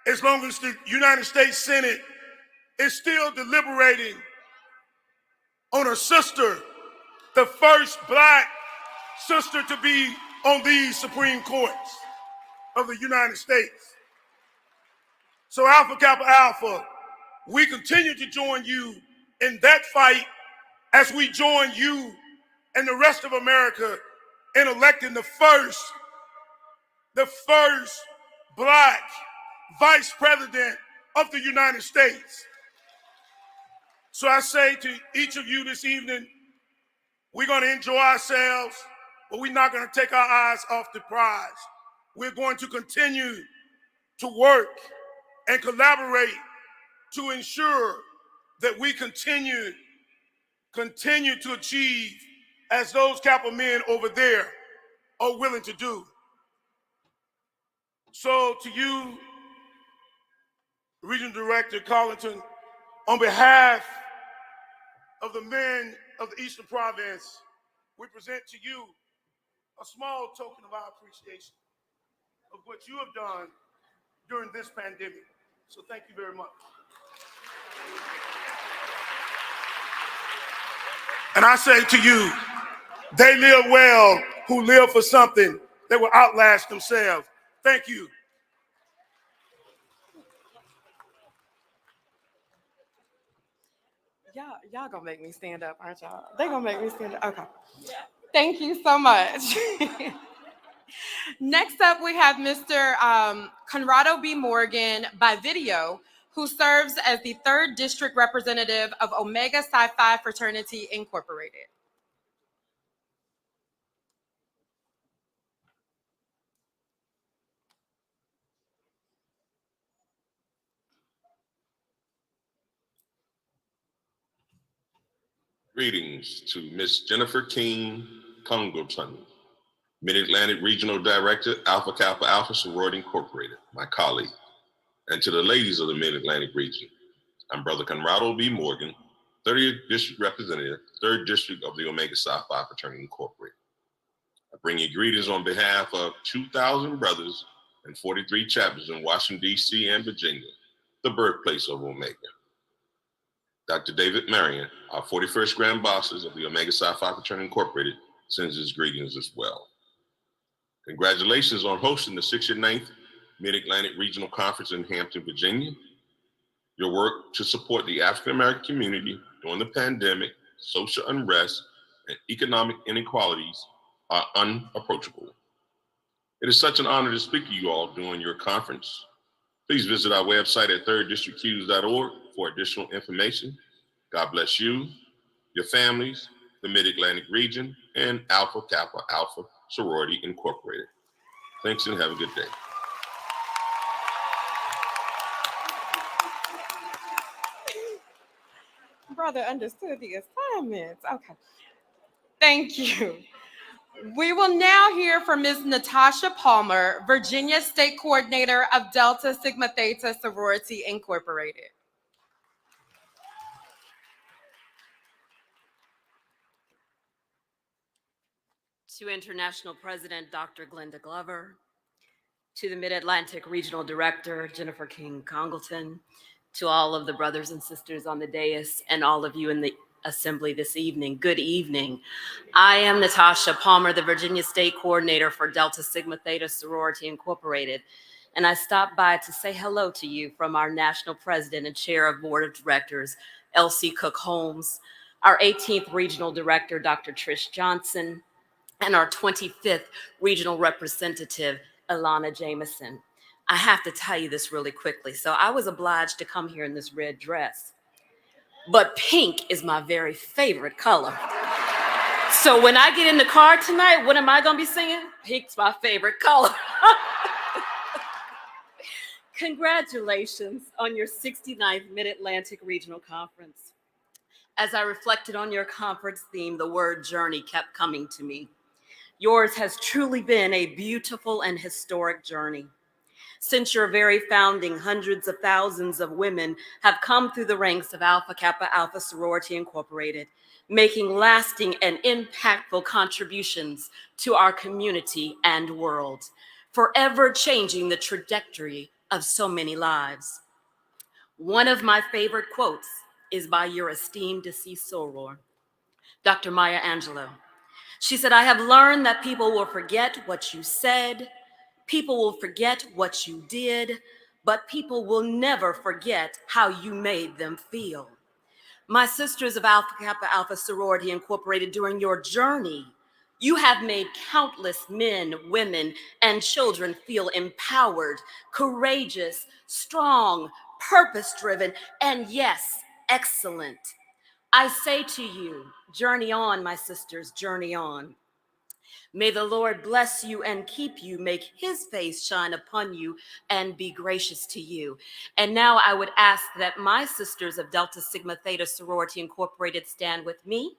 as long as the United States Senate is still deliberating on a sister, the first Black sister to be on these Supreme Courts of the United States. So Alpha Kappa Alpha, we continue to join you in that fight as we join you and the rest of America in electing the first Black Vice President of the United States. So I say to each of you this evening, we're going to enjoy ourselves, but we're not going to take our eyes off the prize. We're going to continue to work and collaborate to ensure that we continue to achieve as those Kappa men over there are willing to do. So to you, Regional Director Collington, on behalf of the men of the Eastern Province, we present to you a small token of our appreciation of what you have done during this pandemic. So thank you very much. And I say to you, they live well who live for something that will outlast themselves. Thank you. Y'all gonna make me stand up, aren't y'all? They gonna make me stand up. Okay. Thank you so much. Next up, we have Mr. Conrado B. Morgan by video, who serves as the 3rd District Representative of Omega Psi Phi Fraternity, Incorporated. Greetings to Ms. Jennifer King Congleton, Mid-Atlantic Regional Director, Alpha Kappa Alpha Sorority Incorporated, my colleague, and to the ladies of the Mid-Atlantic region. I'm Brother Conrado B. Morgan, 30th District Representative, 3rd District of the Omega Psi Phi Fraternity Incorporated. I bring you greetings on behalf of 2,000 brothers and 43 chapters in Washington, D.C. and Virginia, the birthplace of Omega. Dr. David Marion, our 41st Grand Bosses of the Omega Psi Phi Fraternity Incorporated, sends his greetings as well. Congratulations on hosting the 69th Mid-Atlantic Regional Conference in Hampton, Virginia. Your work to support the African American community during the pandemic, social unrest, and economic inequalities are unapproachable. It is such an honor to speak to you all during your conference. Please visit our website at thirddistrictqs.org for additional information. God bless you, your families, the Mid-Atlantic region, and Alpha Kappa Alpha Sorority Incorporated. Thanks and have a good day. Brother understood the assignments. Okay. Thank you. We will now hear from Ms. Natasha Palmer, Virginia State Coordinator of Delta Sigma Theta Sorority Incorporated. To International President Dr. Glenda Glover, to the Mid-Atlantic Regional Director Jennifer King Congleton, to all of the brothers and sisters on the dais and all of you in the assembly this evening, good evening. I am Natasha Palmer, the Virginia State Coordinator for Delta Sigma Theta Sorority Incorporated, and I stopped by to say hello to you from our National President and Chair of Board of Directors, Elsie Cook Holmes, our 18th Regional Director, Dr. Trish Johnson, and our 25th Regional Representative, Ilana Jameson. I have to tell you this really quickly. So I was obliged to come here in this red dress, but pink is my very favorite color. So when I get in the car tonight, what am I gonna be singing? Pink's my favorite color. Congratulations on your 69th Mid-Atlantic Regional Conference. As I reflected on your conference theme, the word journey kept coming to me. Yours has truly been a beautiful and historic journey. Since your very founding, hundreds of thousands of women have come through the ranks of Alpha Kappa Alpha Sorority Incorporated, making lasting and impactful contributions to our community and world, forever changing the trajectory of so many lives. One of my favorite quotes is by your esteemed deceased soror, Dr. Maya Angelou. She said, "I have learned that people will forget what you said, people will forget what you did, but people will never forget how you made them feel." My sisters of Alpha Kappa Alpha Sorority Incorporated, during your journey, you have made countless men, women, and children feel empowered, courageous, strong, purpose-driven, and yes, excellent. I say to you, journey on, my sisters, journey on. May the Lord bless you and keep you, make his face shine upon you, and be gracious to you. And now I would ask that my sisters of Delta Sigma Theta Sorority Incorporated stand with me.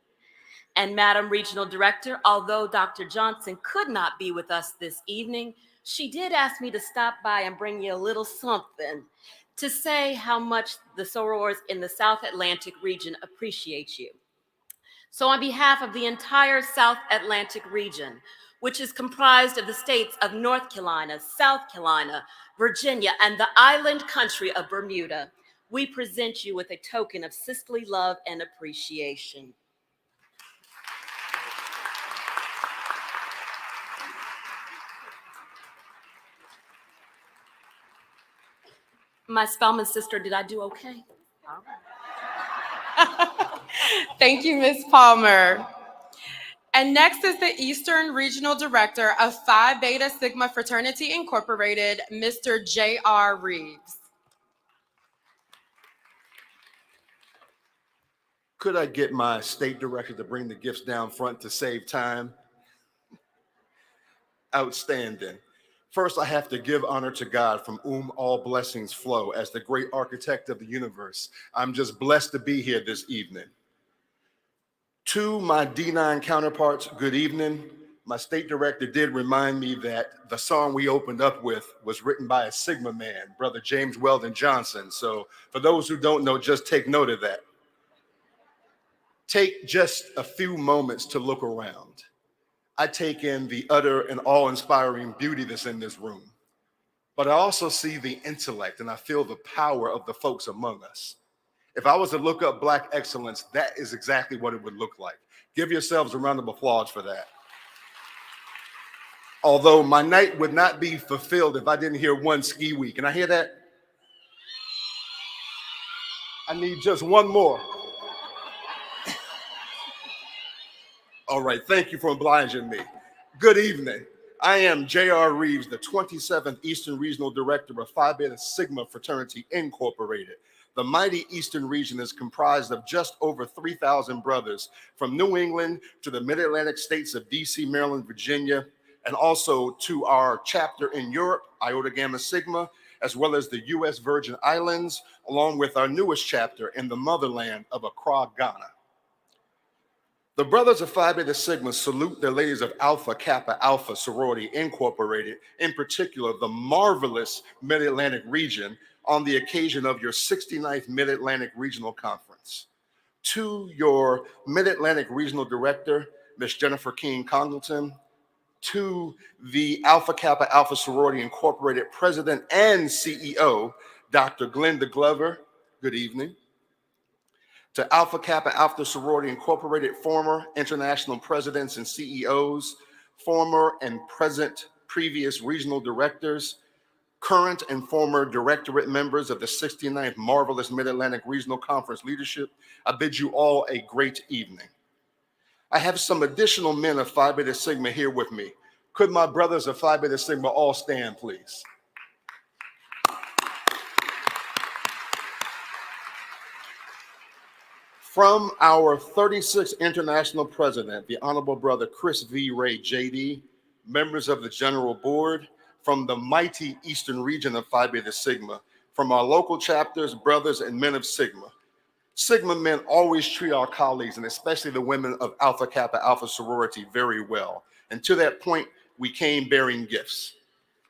And Madam Regional Director, although Dr. Johnson could not be with us this evening, she did ask me to stop by and bring you a little something to say how much the sorors in the South Atlantic region appreciate you. So on behalf of the entire South Atlantic region, which is comprised of the states of North Carolina, South Carolina, Virginia, and the island country of Bermuda, we present you with a token of sisterly love and appreciation. My Spelman sister, did I do okay? All right. Thank you, Ms. Palmer. And next is the Eastern Regional Director of Phi Beta Sigma Fraternity Incorporated, Mr. J.R. Reeves. Could I get my state director to bring the gifts down front to save time? Outstanding. First, I have to give honor to God, from whom all blessings flow. As the great architect of the universe, I'm just blessed to be here this evening. To my D9 counterparts, good evening. My state director did remind me that the song we opened up with was written by a Sigma man, Brother James Weldon Johnson. So for those who don't know, just take note of that. Take just a few moments to look around. I take in the utter and awe-inspiring beauty that's in this room, but I also see the intellect and I feel the power of the folks among us. If I was to look up Black excellence, that is exactly what it would look like. Give yourselves a round of applause for that. Although my night would not be fulfilled if I didn't hear one ski week. Can I hear that? I need just one more. All right, thank you for obliging me. Good evening. I am J.R. Reeves, the 27th Eastern Regional Director of Phi Beta Sigma Fraternity Incorporated. The mighty Eastern region is comprised of just over 3,000 brothers from New England to the Mid-Atlantic states of DC, Maryland, Virginia, and also to our chapter in Europe, Iota Gamma Sigma, as well as the U.S. Virgin Islands, along with our newest chapter in the motherland of Accra, Ghana. The brothers of Phi Beta Sigma salute the ladies of Alpha Kappa Alpha Sorority Incorporated, in particular the marvelous Mid-Atlantic region, on the occasion of your 69th Mid-Atlantic Regional Conference. To your Mid-Atlantic Regional Director, Ms. Jennifer King Congleton, to the Alpha Kappa Alpha Sorority Incorporated President and CEO, Dr. Glenda Glover, good evening. To Alpha Kappa Alpha Sorority Incorporated former international presidents and CEOs, former and present previous regional directors, current and former directorate members of the 69th Marvelous Mid-Atlantic Regional Conference leadership, I bid you all a great evening. I have some additional men of Phi Beta Sigma here with me. Could my brothers of Phi Beta Sigma all stand, please? From our 36th International President, the Honorable Brother Chris V. Ray, JD, members of the General Board, from the mighty Eastern region of Phi Beta Sigma, from our local chapters, brothers and men of Sigma. Sigma men always treat our colleagues, and especially the women of Alpha Kappa Alpha Sorority, very well. And to that point, we came bearing gifts.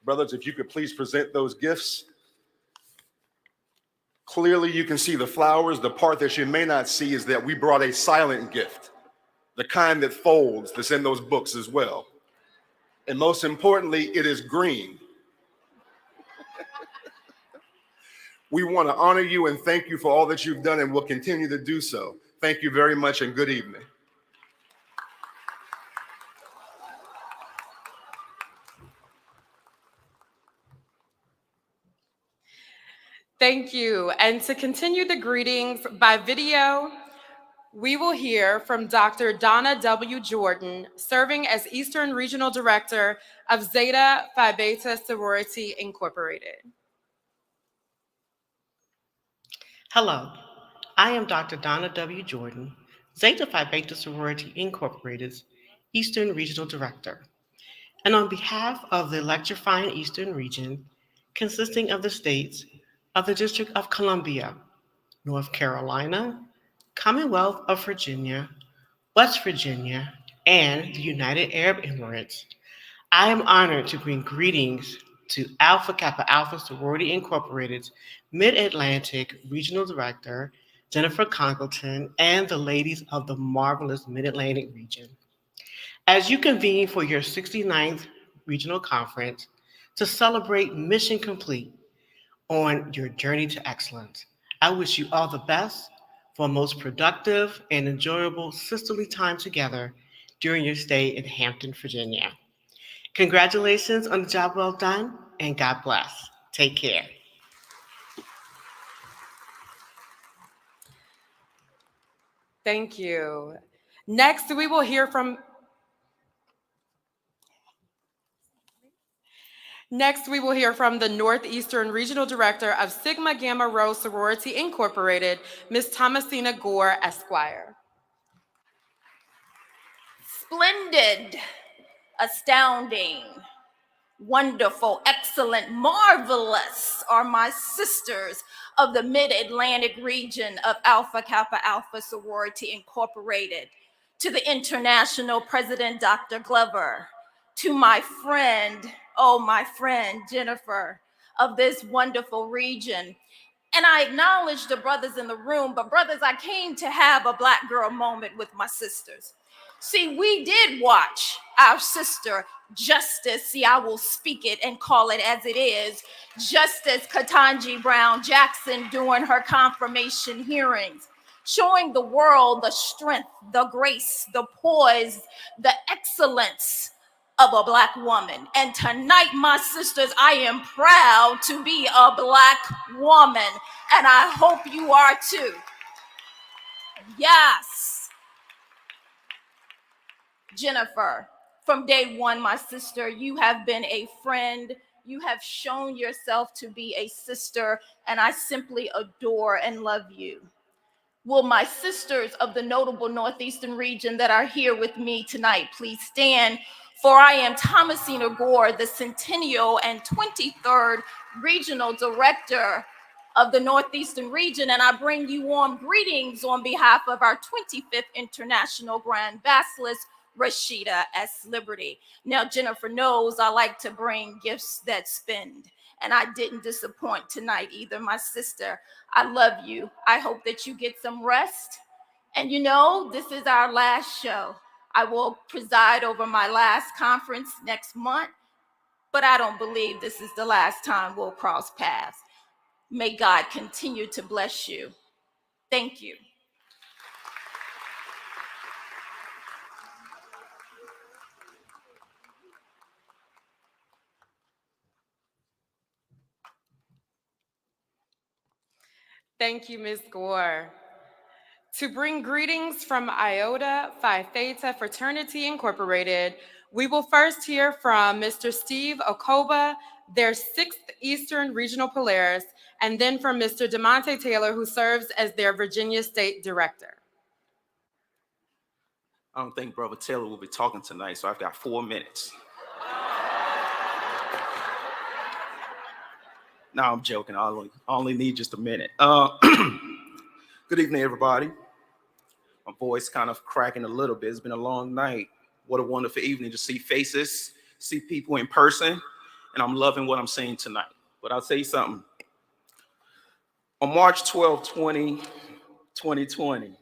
Brothers, if you could please present those gifts. Clearly, you can see the flowers. The part that you may not see is that we brought a silent gift, the kind that folds, that's in those books as well. And most importantly, it is green. We want to honor you and thank you for all that you've done and will continue to do so. Thank you very much and good evening. Thank you. And to continue the greetings by video, we will hear from Dr. Donna W. Jordan, serving as Eastern Regional Director of Zeta Phi Beta Sorority Incorporated. Hello, I am Dr. Donna W. Jordan, Zeta Phi Beta Sorority Incorporated's Eastern Regional Director. And on behalf of the electrifying Eastern region, consisting of the states of the District of Columbia, North Carolina, Commonwealth of Virginia, West Virginia, and the United Arab Emirates, I am honored to bring greetings to Alpha Kappa Alpha Sorority Incorporated's Mid-Atlantic Regional Director, Jennifer Congleton, and the ladies of the marvelous Mid-Atlantic region. As you convene for your 69th Regional Conference to celebrate Mission Complete on your journey to excellence, I wish you all the best for a most productive and enjoyable sisterly time together during your stay in Hampton, Virginia. Congratulations on the job well done, and God bless. Take care. Thank you. Next, we will hear from the Northeastern Regional Director of Sigma Gamma Rho Sorority Incorporated, Ms. Thomasina Gore, Esquire. Splendid, astounding, wonderful, excellent, marvelous are my sisters of the Mid-Atlantic region of Alpha Kappa Alpha Sorority Incorporated. To the International President, Dr. Glover, to my friend, oh, my friend, Jennifer, of this wonderful region. And I acknowledge the brothers in the room, but brothers, I came to have a Black girl moment with my sisters. See, we did watch our sister, Justice, I will speak it and call it as it is, Justice Ketanji Brown Jackson during her confirmation hearings, showing the world the strength, the grace, the poise, the excellence of a Black woman. And tonight, my sisters, I am proud to be a Black woman, and I hope you are too. Yes. Jennifer, from day one, my sister, you have been a friend. You have shown yourself to be a sister, and I simply adore and love you. Will my sisters of the notable Northeastern region that are here with me tonight please stand? For I am Thomasina Gore, the Centennial and 23rd Regional Director of the Northeastern region, and I bring you warm greetings on behalf of our 25th International Grand Basilisk, Rashida S. Liberty. Now, Jennifer knows I like to bring gifts that spend, and I didn't disappoint tonight either, my sister. I love you. I hope that you get some rest. And you know, this is our last show. I will preside over my last conference next month, but I don't believe this is the last time we'll cross paths. May God continue to bless you. Thank you. Thank you, Ms. Gore. To bring greetings from Iota Phi Theta Fraternity Incorporated, we will first hear from Mr. Steve Okoba, their 6th Eastern Regional Polaris, and then from Mr. DeMonte Taylor, who serves as their Virginia State Director. I don't think Brother Taylor will be talking tonight, so I've got 4 minutes. No, I'm joking. I only need just a minute. Good evening, everybody. My voice kind of cracking a little bit. It's been a long night. What a wonderful evening to see faces, see people in person, and I'm loving what I'm seeing tonight. But I'll tell you something. On March 12, 2020,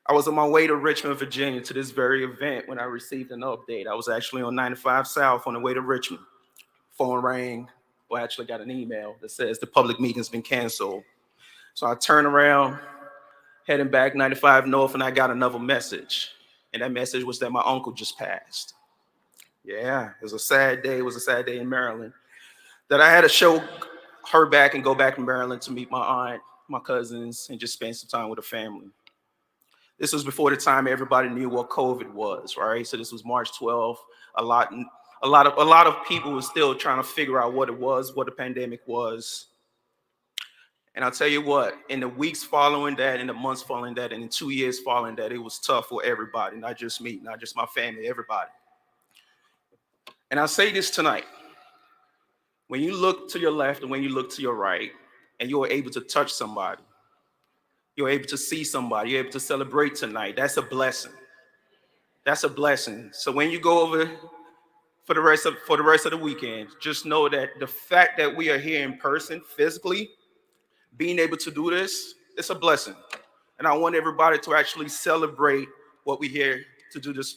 I was on my way to Richmond, Virginia to this very event when I received an update. I was actually on 95 South on the way to Richmond. Phone rang. Well, I actually got an email that says the public meeting's been canceled. So I turned around, heading back 95 North, and I got another message. And that message was that my uncle just passed. Yeah, it was a sad day. It was a sad day in Maryland. That I had to show her back and go back to Maryland to meet my aunt, my cousins, and just spend some time with the family. This was before the time everybody knew what COVID was, right? So this was March 12th. A lot of people were still trying to figure out what it was, what the pandemic was. And I'll tell you what, in the weeks following that, in the months following that, and in 2 years following that, it was tough for everybody, not just me, not just my family, everybody. And I'll say this tonight. When you look to your left and when you look to your right, and you're able to touch somebody, you're able to see somebody, you're able to celebrate tonight, that's a blessing. That's a blessing. So when you go over for the rest of the weekend, just know that the fact that we are here in person, physically, being able to do this, it's a blessing. And I want everybody to actually celebrate what we're here to do this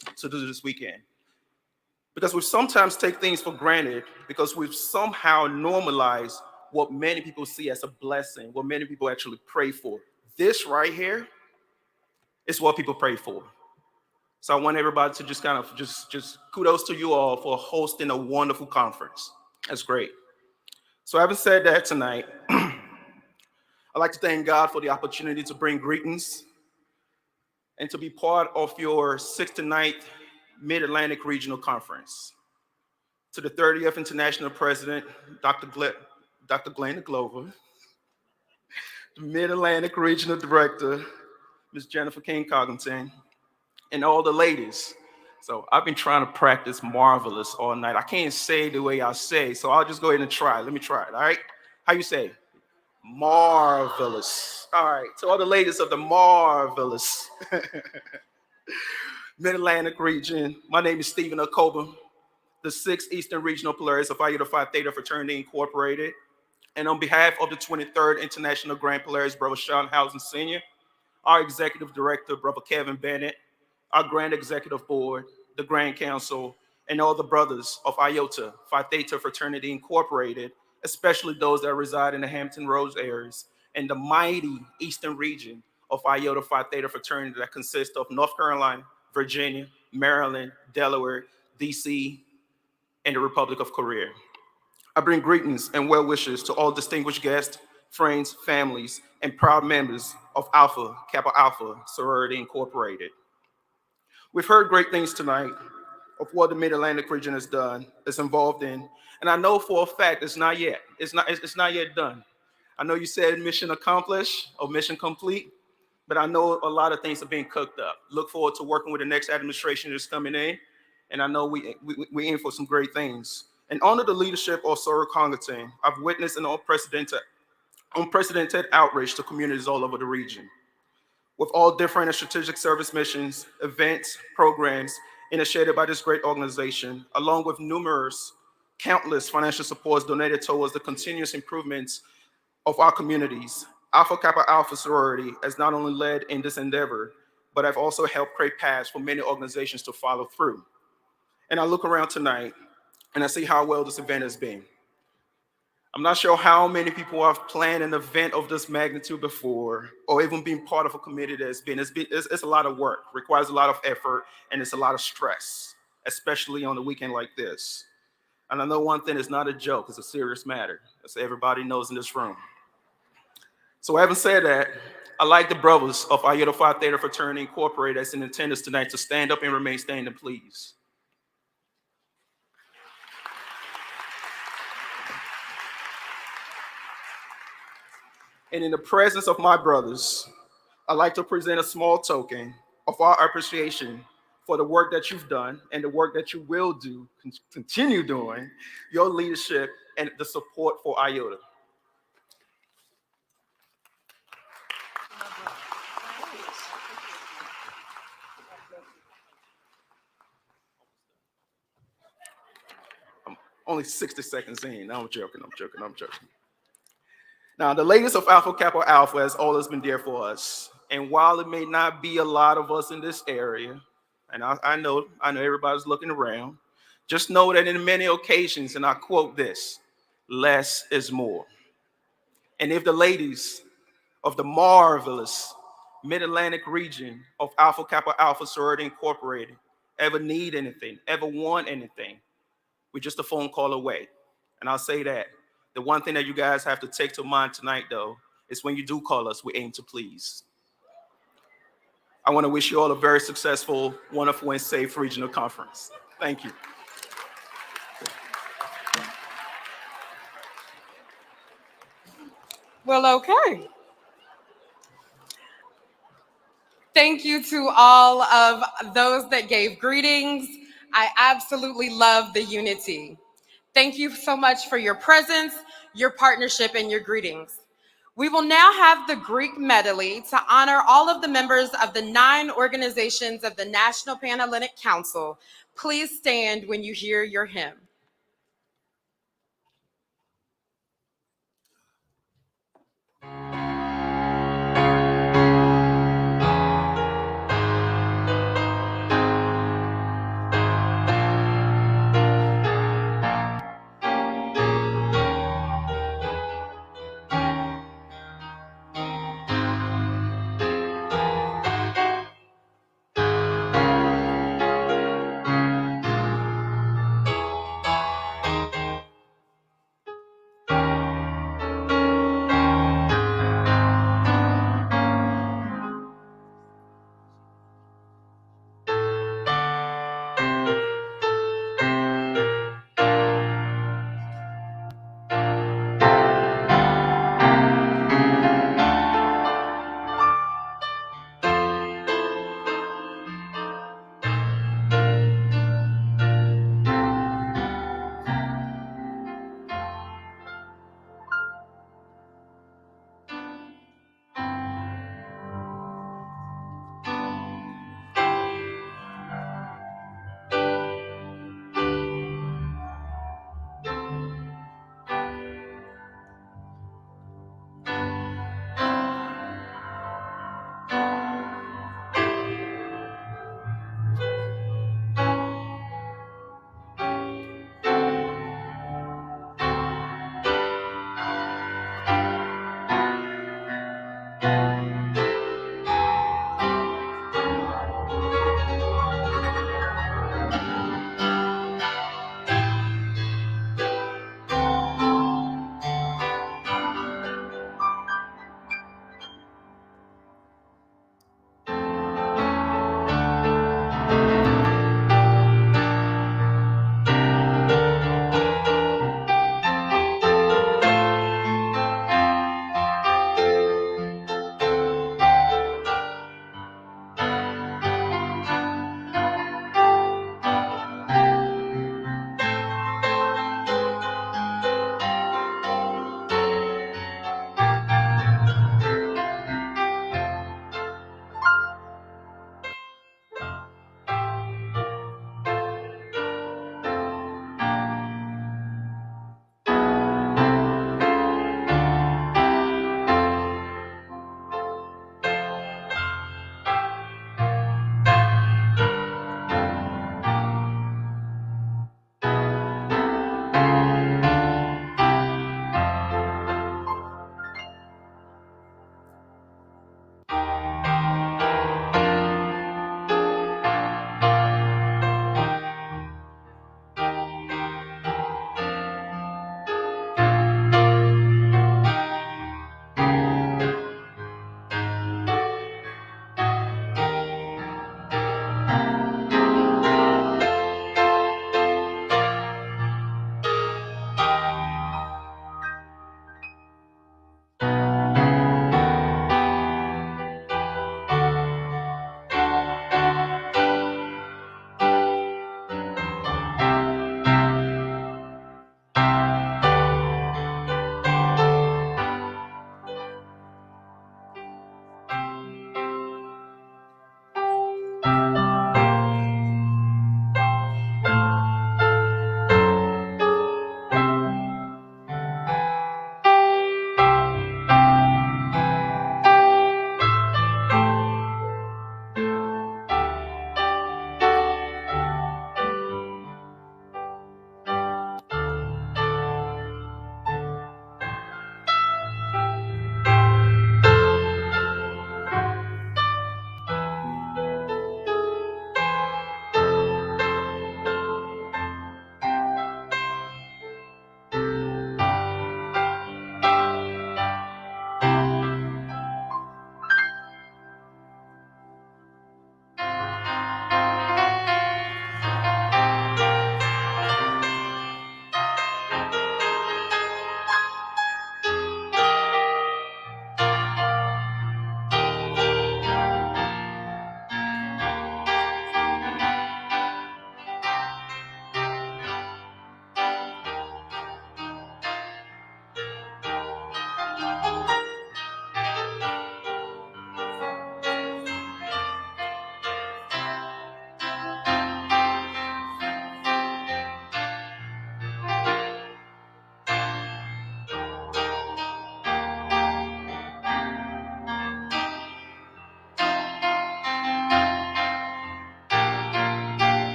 weekend. Because we sometimes take things for granted because we've somehow normalized what many people see as a blessing, what many people actually pray for. This right here is what people pray for. So I want everybody to just kind of just kudos to you all for hosting a wonderful conference. That's great. So having said that tonight, I'd like to thank God for the opportunity to bring greetings and to be part of your 69th Mid-Atlantic Regional Conference. To the 30th International President, Dr. Glenn Glover, the Mid-Atlantic Regional Director, Ms. Jennifer King-Congleton, and all the ladies. So I've been trying to practice marvelous all night. I can't say the way I say, so I'll just go ahead and try. Let me try it, all right? How you say? Marvelous. All right, to all the ladies of the marvelous Mid-Atlantic region, my name is Stephen Okoba, the 6th Eastern Regional Polaris of Iota Phi Theta Fraternity Incorporated. And on behalf of the 23rd International Grand Polaris, Brother Sean Housen Sr., our Executive Director, Brother Kevin Bennett, our Grand Executive Board, the Grand Council, and all the brothers of Iota Phi Theta Fraternity Incorporated, especially those that reside in the Hampton Roads areas, and the mighty Eastern region of Iota Phi Theta Fraternity that consists of North Carolina, Virginia, Maryland, Delaware, DC, and the Republic of Korea. I bring greetings and well wishes to all distinguished guests, friends, families, and proud members of Alpha Kappa Alpha Sorority Incorporated. We've heard great things tonight of what the Mid-Atlantic region has done, is involved in, and I know for a fact it's not yet. It's not yet done. I know you said mission accomplished or mission complete, but I know a lot of things are being cooked up. Look forward to working with the next administration that's coming in, and I know we're in for some great things. And under the leadership of Soror Congleton, I've witnessed an unprecedented unprecedented outreach to communities all over the region, with all different and strategic service missions, events, programs initiated by this great organization, along with countless financial supports donated towards the continuous improvements of our communities. Alpha Kappa Alpha Sorority has not only led in this endeavor, but have also helped create paths for many organizations to follow through. And I look around tonight and I see how well this event has been. I'm not sure how many people have planned an event of this magnitude before, or even been part of a committee that's been. It's a lot of work, requires a lot of effort, and it's a lot of stress, especially on a weekend like this. And I know one thing is not a joke, it's a serious matter, as everybody knows in this room. So having said that, I'd like the brothers of Iota Phi Theta Fraternity Incorporated that's in attendance tonight to stand up and remain standing, please. And in the presence of my brothers, I'd like to present a small token of our appreciation for the work that you've done and the work that you will do, continue doing, your leadership and the support for Iota. I'm only 60 seconds in. No, I'm joking. Now, the ladies of Alpha Kappa Alpha has always been there for us. And while it may not be a lot of us in this area, and I know everybody's looking around, just know that in many occasions, and I quote this, less is more. And if the ladies of the marvelous Mid-Atlantic region of Alpha Kappa Alpha Sorority Incorporated ever need anything, ever want anything, we're just a phone call away. And I'll say that. The one thing that you guys have to take to mind tonight, though, is when you do call us, we aim to please. I want to wish you all a very successful, wonderful, and safe regional conference. Thank you. Well, okay. Thank you to all of those that gave greetings. I absolutely love the unity. Thank you so much for your presence, your partnership, and your greetings. We will now have the Greek medley to honor all of the members of the 9 organizations of the National Panhellenic Council. Please stand when you hear your hymn.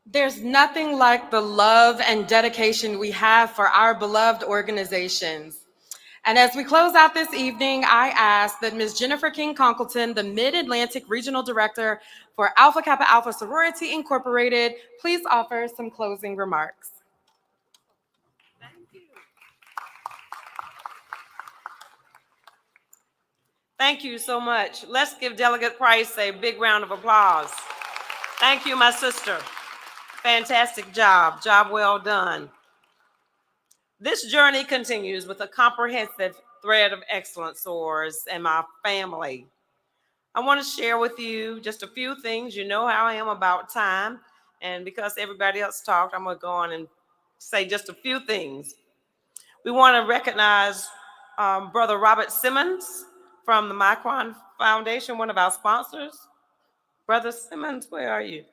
There's nothing like the love and dedication we have for our beloved organizations. And as we close out this evening, I ask that Ms. Jennifer King Conkleton, the Mid-Atlantic Regional Director for Alpha Kappa Alpha Sorority Incorporated, please offer some closing remarks. Thank you so much. Let's give Delegate Price a big round of applause. Thank you, my sister. Fantastic job. Job well done. This journey continues with a comprehensive thread of excellence, SOARs, and my family. I want to share with you just a few things. You know how I am about time. And because everybody else talked, I'm going to go on and say just a few things. We want to recognize Brother Robert Simmons from the Micron Foundation, one of our sponsors. Brother Simmons, where are you?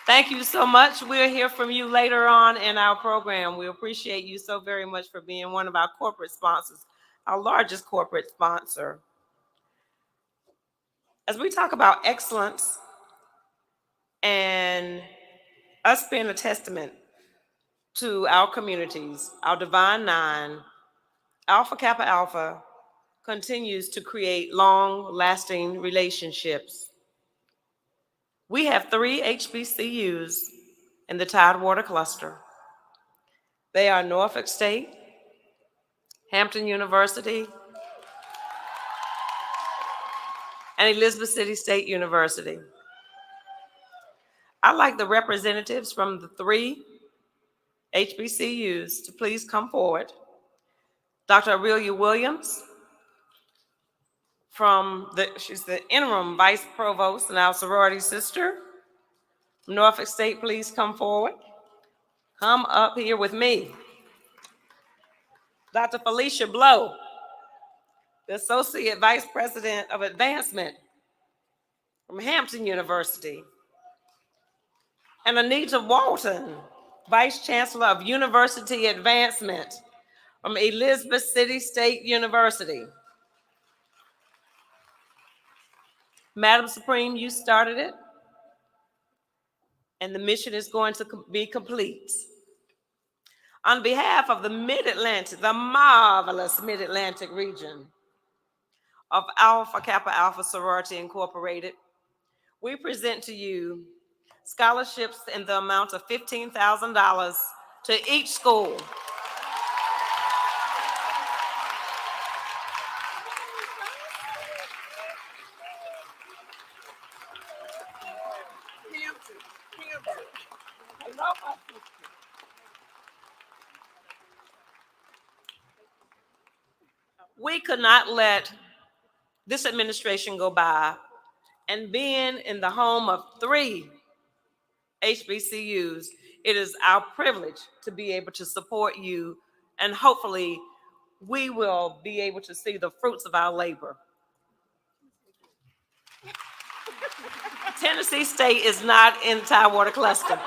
Thank you so much. We'll hear from you later on in our program. We appreciate you so very much for being one of our corporate sponsors, our largest corporate sponsor. As we talk about excellence and us being a testament to our communities, our Divine Nine, Alpha Kappa Alpha continues to create long-lasting relationships. We have 3 HBCUs in the Tidewater cluster. They are Norfolk State, Hampton University, and Elizabeth City State University. I'd like the representatives from the 3 HBCUs to please come forward. Dr. Aurelia Williams, she's the interim vice provost and our sorority sister. Norfolk State, please come forward. Come up here with me. Dr. Felicia Blow, the associate vice president of advancement from Hampton University. And Anita Walton, vice chancellor of university advancement from Elizabeth City State University. Madam Supreme, you started it, and the mission is going to be complete. On behalf of the Mid-Atlantic, the marvelous Mid-Atlantic region of Alpha Kappa Alpha Sorority Incorporated, we present to you scholarships in the amount of $15,000 to each school. We could not let this administration go by, and being in the home of 3 HBCUs, it is our privilege to be able to support you, and hopefully we will be able to see the fruits of our labor. Tennessee State is not in the Tidewater cluster.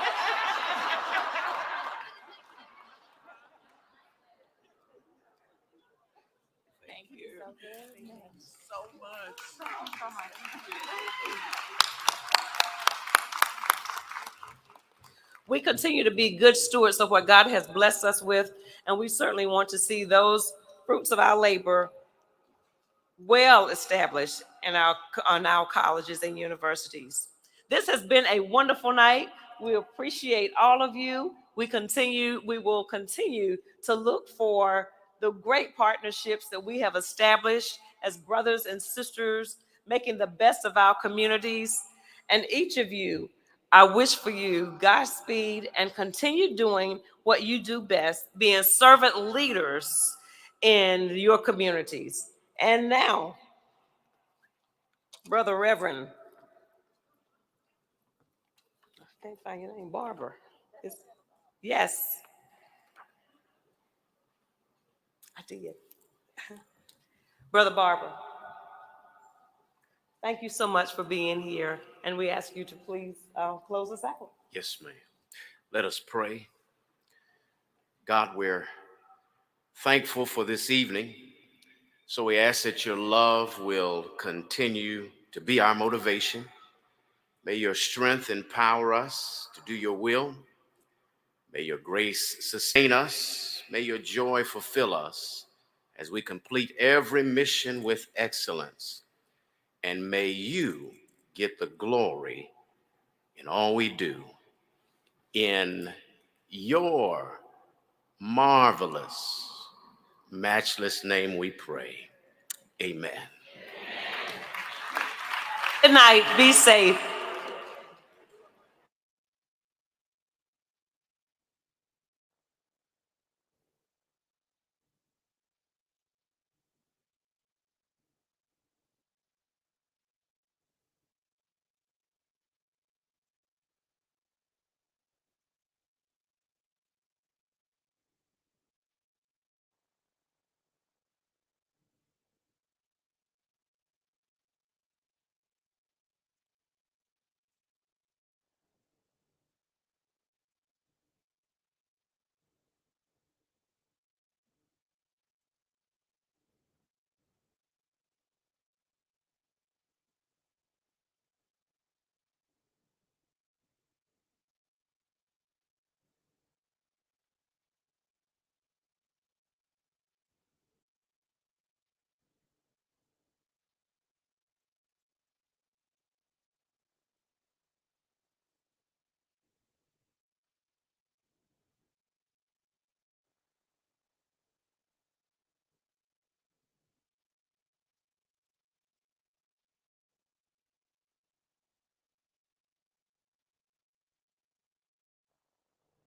Thank you. So much. We continue to be good stewards of what God has blessed us with, and we certainly want to see those fruits of our labor well established on our colleges and universities. This has been a wonderful night. We appreciate all of you. We will continue to look for the great partnerships that we have established as brothers and sisters, making the best of our communities. And each of you, I wish for you Godspeed and continue doing what you do best, being servant leaders in your communities. And now, Brother Reverend, I can't find your name, Barbara. Yes, I did. Brother Barbara, thank you so much for being here, and we ask you to please close us out. Yes, ma'am. Let us pray. God, we're thankful for this evening, so we ask that your love will continue to be our motivation. May your strength empower us to do your will. May your grace sustain us. May your joy fulfill us as we complete every mission with excellence. And may you get the glory in all we do. In your marvelous, matchless name we pray. Amen. Good night. Be safe.